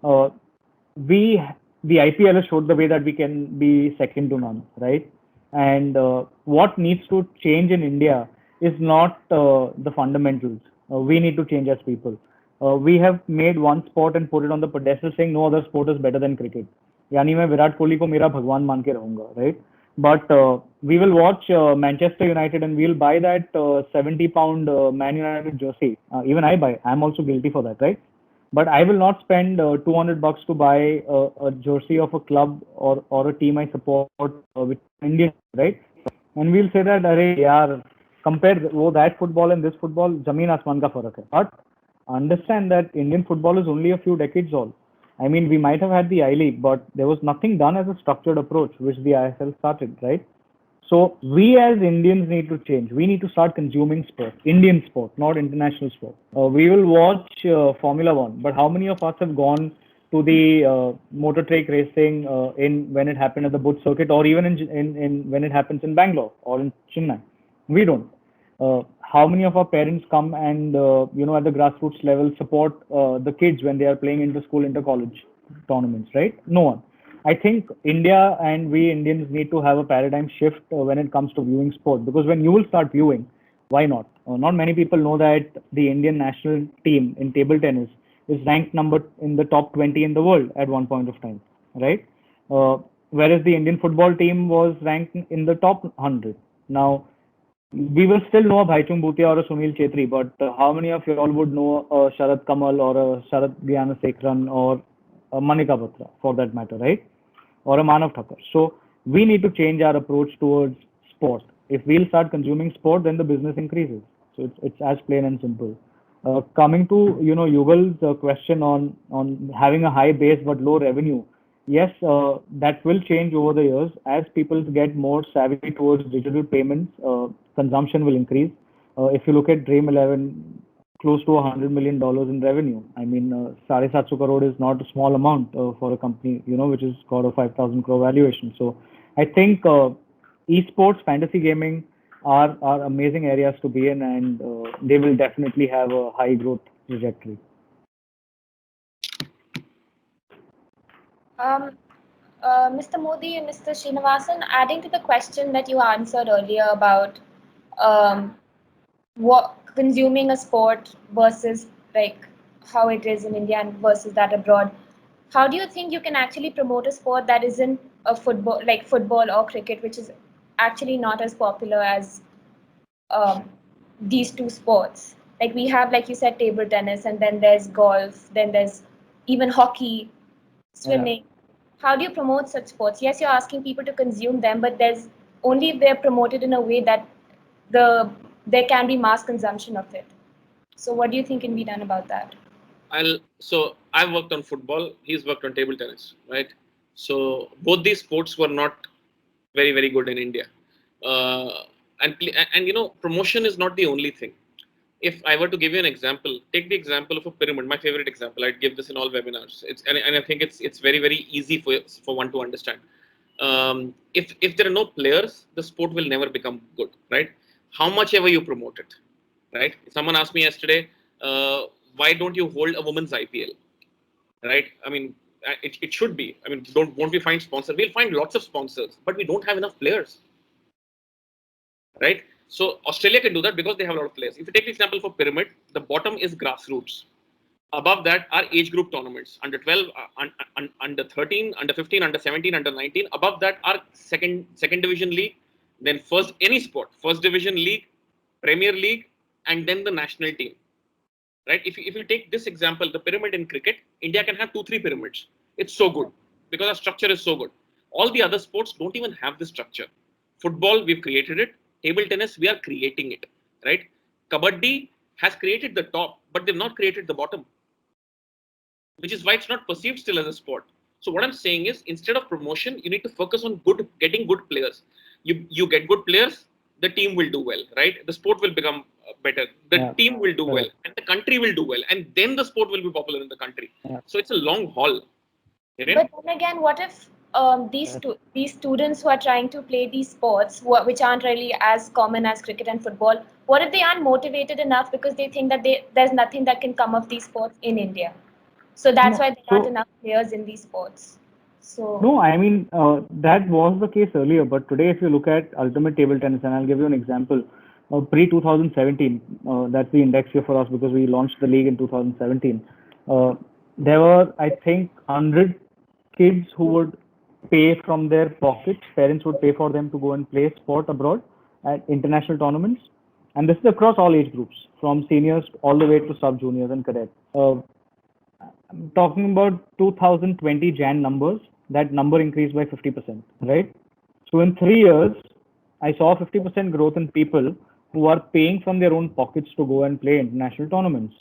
uh, we the IPL has showed the way that we can be second to none, right? And what needs to change in India is not the fundamentals. We need to change as people. We have made one sport and put it on the pedestal, saying no other sport is better than cricket. यानी मैं विराट कोहली को मेरा भगवान मान के रहूंगा, right? But we will watch Manchester United and we'll buy that 70-pound Man United jersey. Even I buy. I'm also guilty for that, right? But I will not spend $200 to buy a jersey of a club or a team I support with India, right? And we'll say that, अरे यार, compare that football and this football, जमीन आसमान का फर्क है. But understand that Indian football is only a few decades old. I mean, we might have had the I-League, but there was nothing done as a structured approach, which the ISL started, right? So we as Indians need to change. We need to start consuming sport, Indian sport, not international sport. We will watch Formula One, but how many of us have gone to the motor trike racing in when it happened at the Butt circuit, or even in when it happens in Bangalore or in Chennai? We don't. How many of our parents come and at the grassroots level support the kids when they are playing inter-school, inter-college tournaments, right? No one. I think India and we Indians need to have a paradigm shift when it comes to viewing sport, because when you will start viewing, why not? Not many people know that the Indian national team in table tennis is ranked number in the top 20 in the world at one point of time, right? Whereas the Indian football team was ranked in the top 100. Now, we will still know a Bhaichung Bhutia or a Sunil Chetri, but how many of you all would know a Sharad Kamal or a Sharad Gyanasekharan or a Manika Batra for that matter, right? Or a Manav Thakur. So we need to change our approach towards sport. If we'll start consuming sport, then the business increases. So it's as plain and simple. Coming to Yugal's question on having a high base but low revenue. Yes, that will change over the years as people get more savvy towards digital payments. Consumption will increase. If you look at Dream 11, close to $100 million in revenue. I mean, 750 crore is not a small amount for a company, which has got a 5,000 crore valuation. So I think esports, fantasy gaming are amazing areas to be in, and they will definitely have a high growth trajectory. Mr. Mody and Mr. Srinivasan, adding to the question that you answered earlier about what consuming a sport versus like how it is in India and versus that abroad, how do you think you can actually promote a sport that isn't a football, like football or cricket, which is actually not as popular as these two sports? Like we have, like you said, table tennis, and then there's golf, then there's even hockey, swimming. How do you promote such sports? Yes, you're asking people to consume them, but there's only if they're promoted in a way that there can be mass consumption of it. So what do you think can be done about that? So I've worked on football. He's worked on table tennis, right? So both these sports were not very, very good in India. And promotion is not the only thing. If I were to give you an example, take the example of a pyramid. My favorite example. I'd give this in all webinars. And I think it's very, very easy for one to understand. If there are no players, the sport will never become good, right? How much ever you promote it, right? Someone asked me yesterday, why don't you hold a women's IPL, right? I mean, it should be. I mean, won't we find sponsors? We'll find lots of sponsors, but we don't have enough players, right? So Australia can do that because they have a lot of players. If you take the example for pyramid, the bottom is grassroots. Above that are age group tournaments, under 12, under 13, under 15, under 17, under 19. Above that are second division league, then first any sport, first division league, Premier League, and then the national team. Right? If you take this example, the pyramid in cricket, India can have 2-3 pyramids. It's so good because our structure is so good. All the other sports don't even have this structure. Football, we've created it. Table tennis, we are creating it. Right? Kabaddi has created the top, but they've not created the bottom, which is why it's not perceived still as a sport. So what I'm saying is, instead of promotion, you need to focus on getting good players. You get good players, the team will do well, right? The sport will become better. The team will do well, and the country will do well, and then the sport will be popular in the country. So it's a long haul. Hiren? But then again, what if these students who are trying to play these sports, which aren't really as common as cricket and football, what if they aren't motivated enough because they think that there's nothing that can come of these sports in India? So that's why there aren't enough players in these sports. So no, I mean that was the case earlier, but today if you look at ultimate table tennis, and I'll give you an example, pre 2017, that's the index year for us because we launched the league in 2017. There were, I think, 100 kids who would pay from their pockets. Parents would pay for them to go and play sport abroad at international tournaments, and this is across all age groups, from seniors all the way to sub juniors and cadets. I'm talking about 2020 Jan numbers. That number increased by 50%, right? So in 3 years, I saw 50% growth in people who are paying from their own pockets to go and play international tournaments,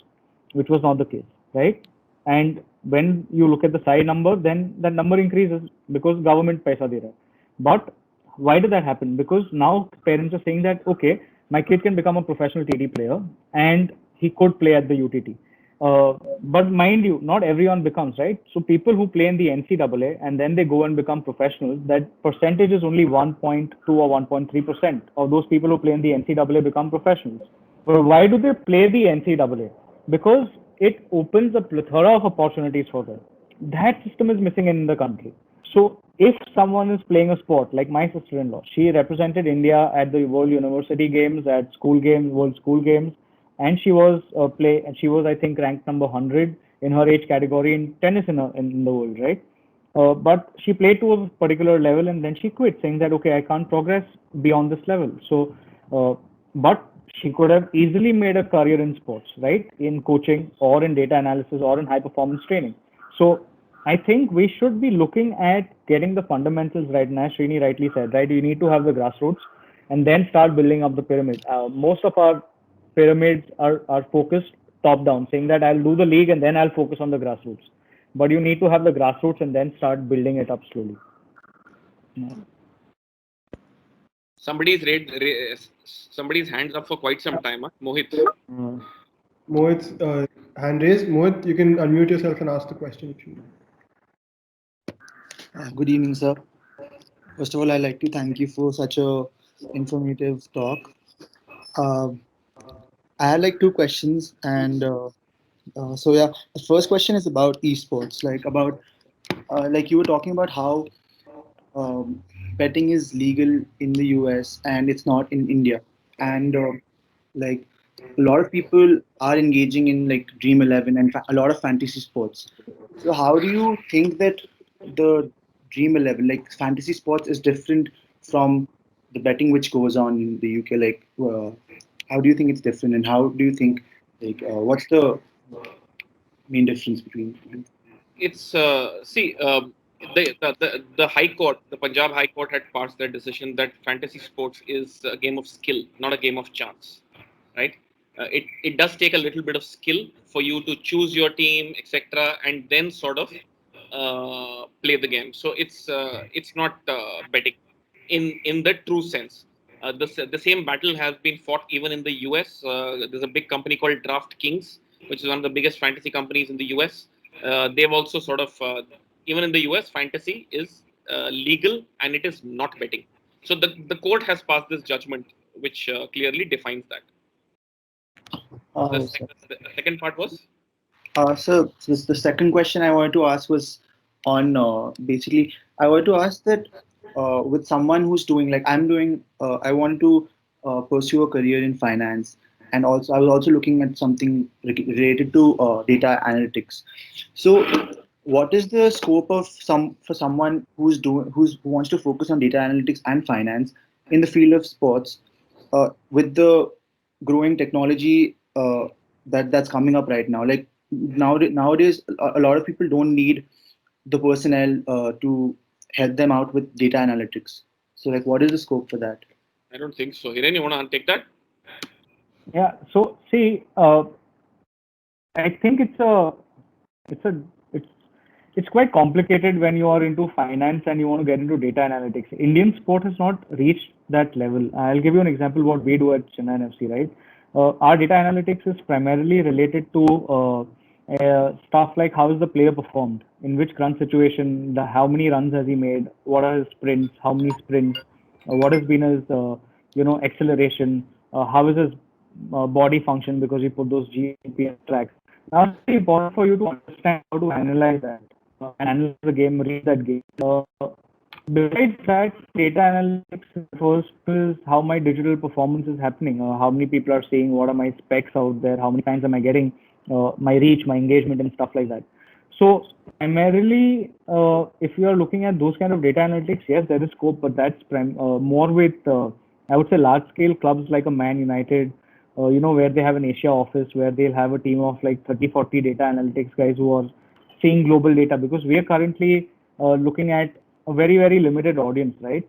which was not the case, right? And when you look at the side number, then that number increases because government paisa de raha. But why did that happen? Because now parents are saying that, okay, my kid can become a professional TD player and he could play at the UTT. But mind you, not everyone becomes, right? So people who play in the NCAA and then they go and become professionals, that percentage is only 1.2 or 1.3% of those people who play in the NCAA become professionals. But why do they play the NCAA? Because it opens a plethora of opportunities for them. That system is missing in the country. So if someone is playing a sport, like my sister-in-law, she represented India at the World University Games, at school games, World School Games, and she was I think ranked number 100 in her age category in tennis in the world, right? But she played to a particular level and then she quit, saying that, okay, I can't progress beyond this level. So, but she could have easily made a career in sports, right? In coaching or in data analysis or in high performance training. So I think we should be looking at getting the fundamentals right. And as Srini rightly said, right, you need to have the grassroots and then start building up the pyramid. Most of our pyramids are focused top down, saying that I'll do the league and then I'll focus on the grassroots. But you need to have the grassroots and then start building it up slowly. Yeah. Somebody's hands up for quite some time. Huh? Mohit. Mohit's hand raised. Mohit, you can unmute yourself and ask the question if you want. Good evening, sir. First of all, I'd like to thank you for such a informative talk. I had like two questions, and so yeah, the first question is about esports. Like you were talking about how betting is legal in the US and it's not in India, and like a lot of people are engaging in like Dream 11 and a lot of fantasy sports. So how do you think that the Dream 11, like fantasy sports, is different from the betting which goes on in the UK? Like, how do you think it's different, and how do you think, like, what's the main difference between them? It's the High Court, the Punjab High Court had passed their decision that fantasy sports is a game of skill, not a game of chance, right? It does take a little bit of skill for you to choose your team, etc., and then sort of play the game. So it's not betting in the true sense. The same battle has been fought even in the US. There's a big company called DraftKings, which is one of the biggest fantasy companies in the US. They've also sort of even in the US, fantasy is legal and it is not betting. So the court has passed this judgment, which clearly defines that. The second part was? So the second question I wanted to ask was on basically, I wanted to ask that with someone who's doing, like I'm doing, I want to pursue a career in finance, and also I was also looking at something related to data analytics. So, what is the scope of someone who wants to focus on data analytics and finance in the field of sports, with the growing technology that's coming up right now? Like nowadays, a lot of people don't need the personnel to help them out with data analytics. So, like, what is the scope for that? I don't think so. Hiren, you want to take that? Yeah. So see, I think it's a it's it's quite complicated when you are into finance and you want to get into data analytics. Indian sport has not reached that level. I'll give you an example what we do at Chennaiyin FC, right? Our data analytics is primarily related to stuff like how is the player performed, in which run situation, how many runs has he made, what are his sprints, how many sprints, what has been his acceleration, how is his body function because we put those GPS tracks. Now it's very important for you to understand how to analyze that, analyze the game, read that game. Besides that, data analytics first is how my digital performance is happening, how many people are seeing, what are my specs out there, how many times am I getting, my reach, my engagement, and stuff like that. So primarily, if you are looking at those kind of data analytics, yes, there is scope, but that's more with, I would say, large-scale clubs like a Man United, where they have an Asia office, where they'll have a team of like 30, 40 data analytics guys who are seeing global data, because we are currently looking at a very, very limited audience, right?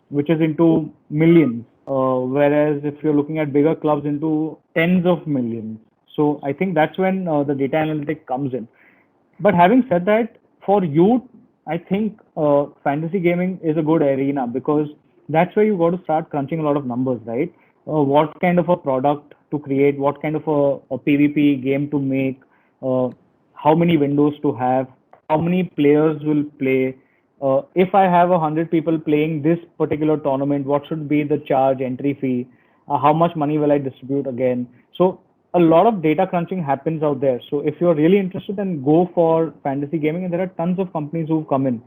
Which is into millions. Whereas if you're looking at bigger clubs into tens of millions. So I think that's when the data analytics comes in. But having said that, for youth, I think fantasy gaming is a good arena because that's where you got to start crunching a lot of numbers, right? What kind of a product to create, what kind of a PvP game to make, how many windows to have, how many players will play. If I have 100 people playing this particular tournament, what should be the charge entry fee? How much money will I distribute again? So a lot of data crunching happens out there. So if you're really interested, then go for fantasy gaming, and there are tons of companies who've come in.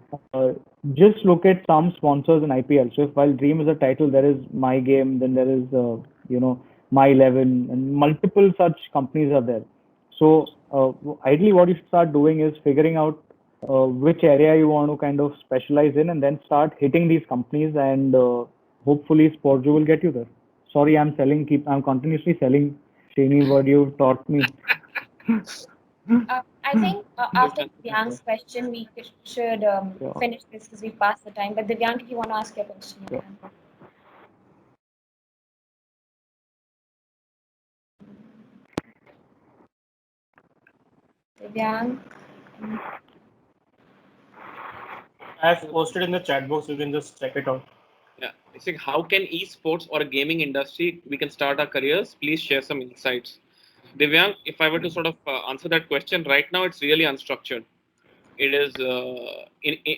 Just look at some sponsors in IPL. So if while Dream is a title, there is My Game, then there is My 11, and multiple such companies are there. So ideally, what you should start doing is figuring out which area you want to kind of specialize in, and then start hitting these companies, and hopefully Sporjo will get you there. Sorry, I'm continuously selling. Srini, what you taught me. I think after Divyang's question, we should finish this because we passed the time. But Divyang, if you want to ask your question, you can. Divyang. I've posted in the chat box. You can just check it out. Yeah, I think how can esports or a gaming industry we can start our careers? Please share some insights. Divyang, if I were to sort of answer that question, right now it's really unstructured. It is,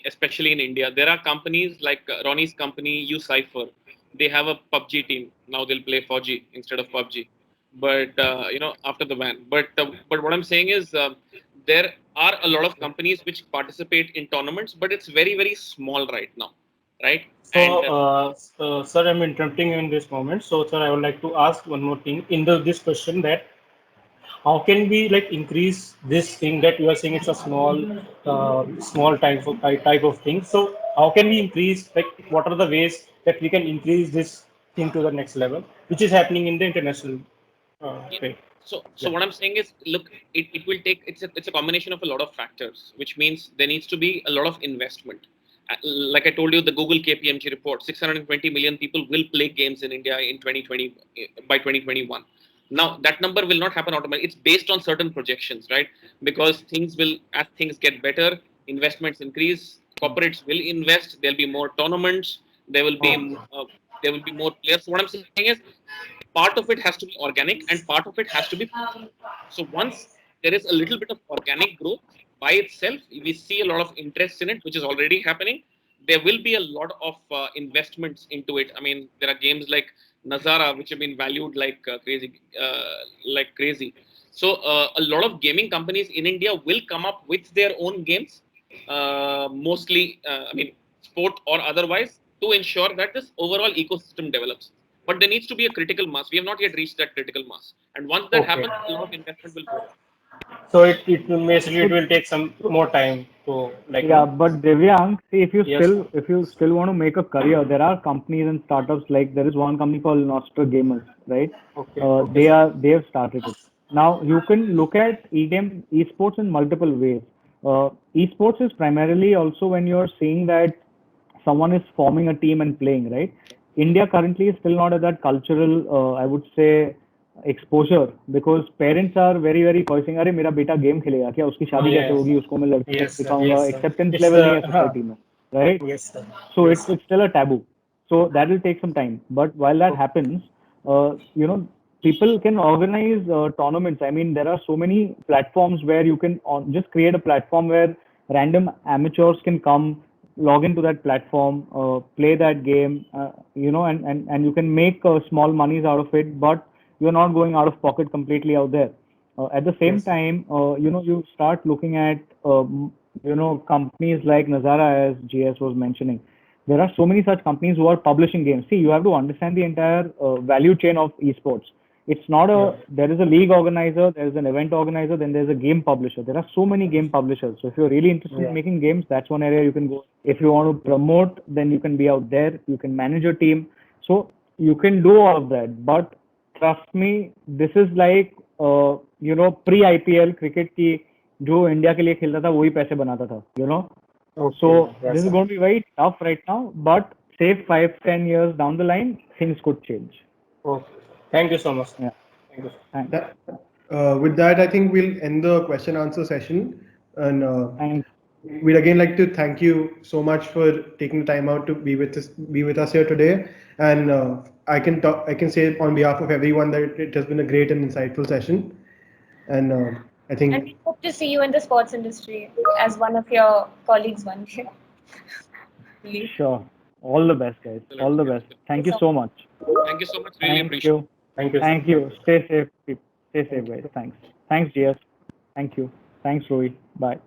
especially in India, there are companies like Ronnie's company, UCypher. They have a PUBG team. Now they'll play 4G instead of PUBG. But, after the ban. But what I'm saying is there are a lot of companies which participate in tournaments, but it's very, very small right now, right? So, sir, I'm interrupting you in this moment. So, sir, I would like to ask one more thing in this question, that how can we like increase this thing that you are saying it's a small type of thing. So how can we increase, like, what are the ways that we can increase this thing to the next level, which is happening in the international trade? So what I'm saying is, look, it will take, it's a combination of a lot of factors, which means there needs to be a lot of investment. Like I told you, the Google KPMG report, 620 million people will play games in India in 2020 by 2021. Now that number will not happen automatically. It's based on certain projections, right? Because as things get better, investments increase, corporates will invest, there'll be more tournaments, there will be more players. So what I'm saying is, part of it has to be organic and part of it has to be. So once there is a little bit of organic growth by itself, we see a lot of interest in it, which is already happening. There will be a lot of investments into it. I mean, there are games like Nazara, which have been valued like crazy. So a lot of gaming companies in India will come up with their own games, mostly, sport or otherwise, to ensure that this overall ecosystem develops. but there needs to be a critical mass. We have not yet reached that critical mass, and once that Okay. happens, a lot of investment will go. So it will basically it will take some more time to like. Yeah, but Divyang, see, if Yes. you still want to make a career, there are companies and startups, like there is one company called Nostra Gamers, right? Okay. They have started it. Now you can look at esports in multiple ways. Esports is primarily also when you're seeing that someone is forming a team and playing, right? India currently is still not at that cultural, I would say, exposure, because parents are very pushing, अरे मेरा बेटा game खेलेगा क्या, उसकी शादी Yes. कैसे होगी, उसको मैं लड़की Yes, sir. सिखाऊंगा, Yes, sir. acceptance It's level the- नहीं है society में, right? Yes, sir. So Yes. it's still a taboo. So that will take some time. But while that happens, people can organize tournaments. I mean, there are so many platforms where you can just create a platform where random amateurs can come, log into that platform, play that game, and you can make small monies out of it, but you're not going out of pocket completely out there. At the same time, you start looking at, companies like Nazara, as GS was mentioning. There are so many such companies who are publishing games. See, you have to understand the entire value chain of esports. It's not there is a league organizer, there is an event organizer, then there's a game publisher. There are so many game publishers. So if you're really interested in making games, that's one area you can go. If you want to promote, then you can be out there. You can manage your team. So you can do all of that. But trust me, this is like, pre-IPL cricket की जो India के लिए खेलता था वही पैसे बनाता था, Okay. So Yes, this is sir. going to be very tough right now, but say 5-10 years down the line, things could change. Okay. Thank you so much. Yeah. Thank you. Thanks. With that, I think we'll end the question answer session. And Thanks. we'd again like to thank you so much for taking the time out to be with us here today. And I can say on behalf of everyone that it has been a great and insightful session. And I think. And we hope to see you in the sports industry as one of your colleagues one day. Sure. All the best, guys. All the best. Thank you so much. Thank you so much. Really Thank appreciate it. you. Thank you. Thank you. Stay safe, guys. Thanks. Thanks, GS. Thank you. Thanks, Rohit. Bye.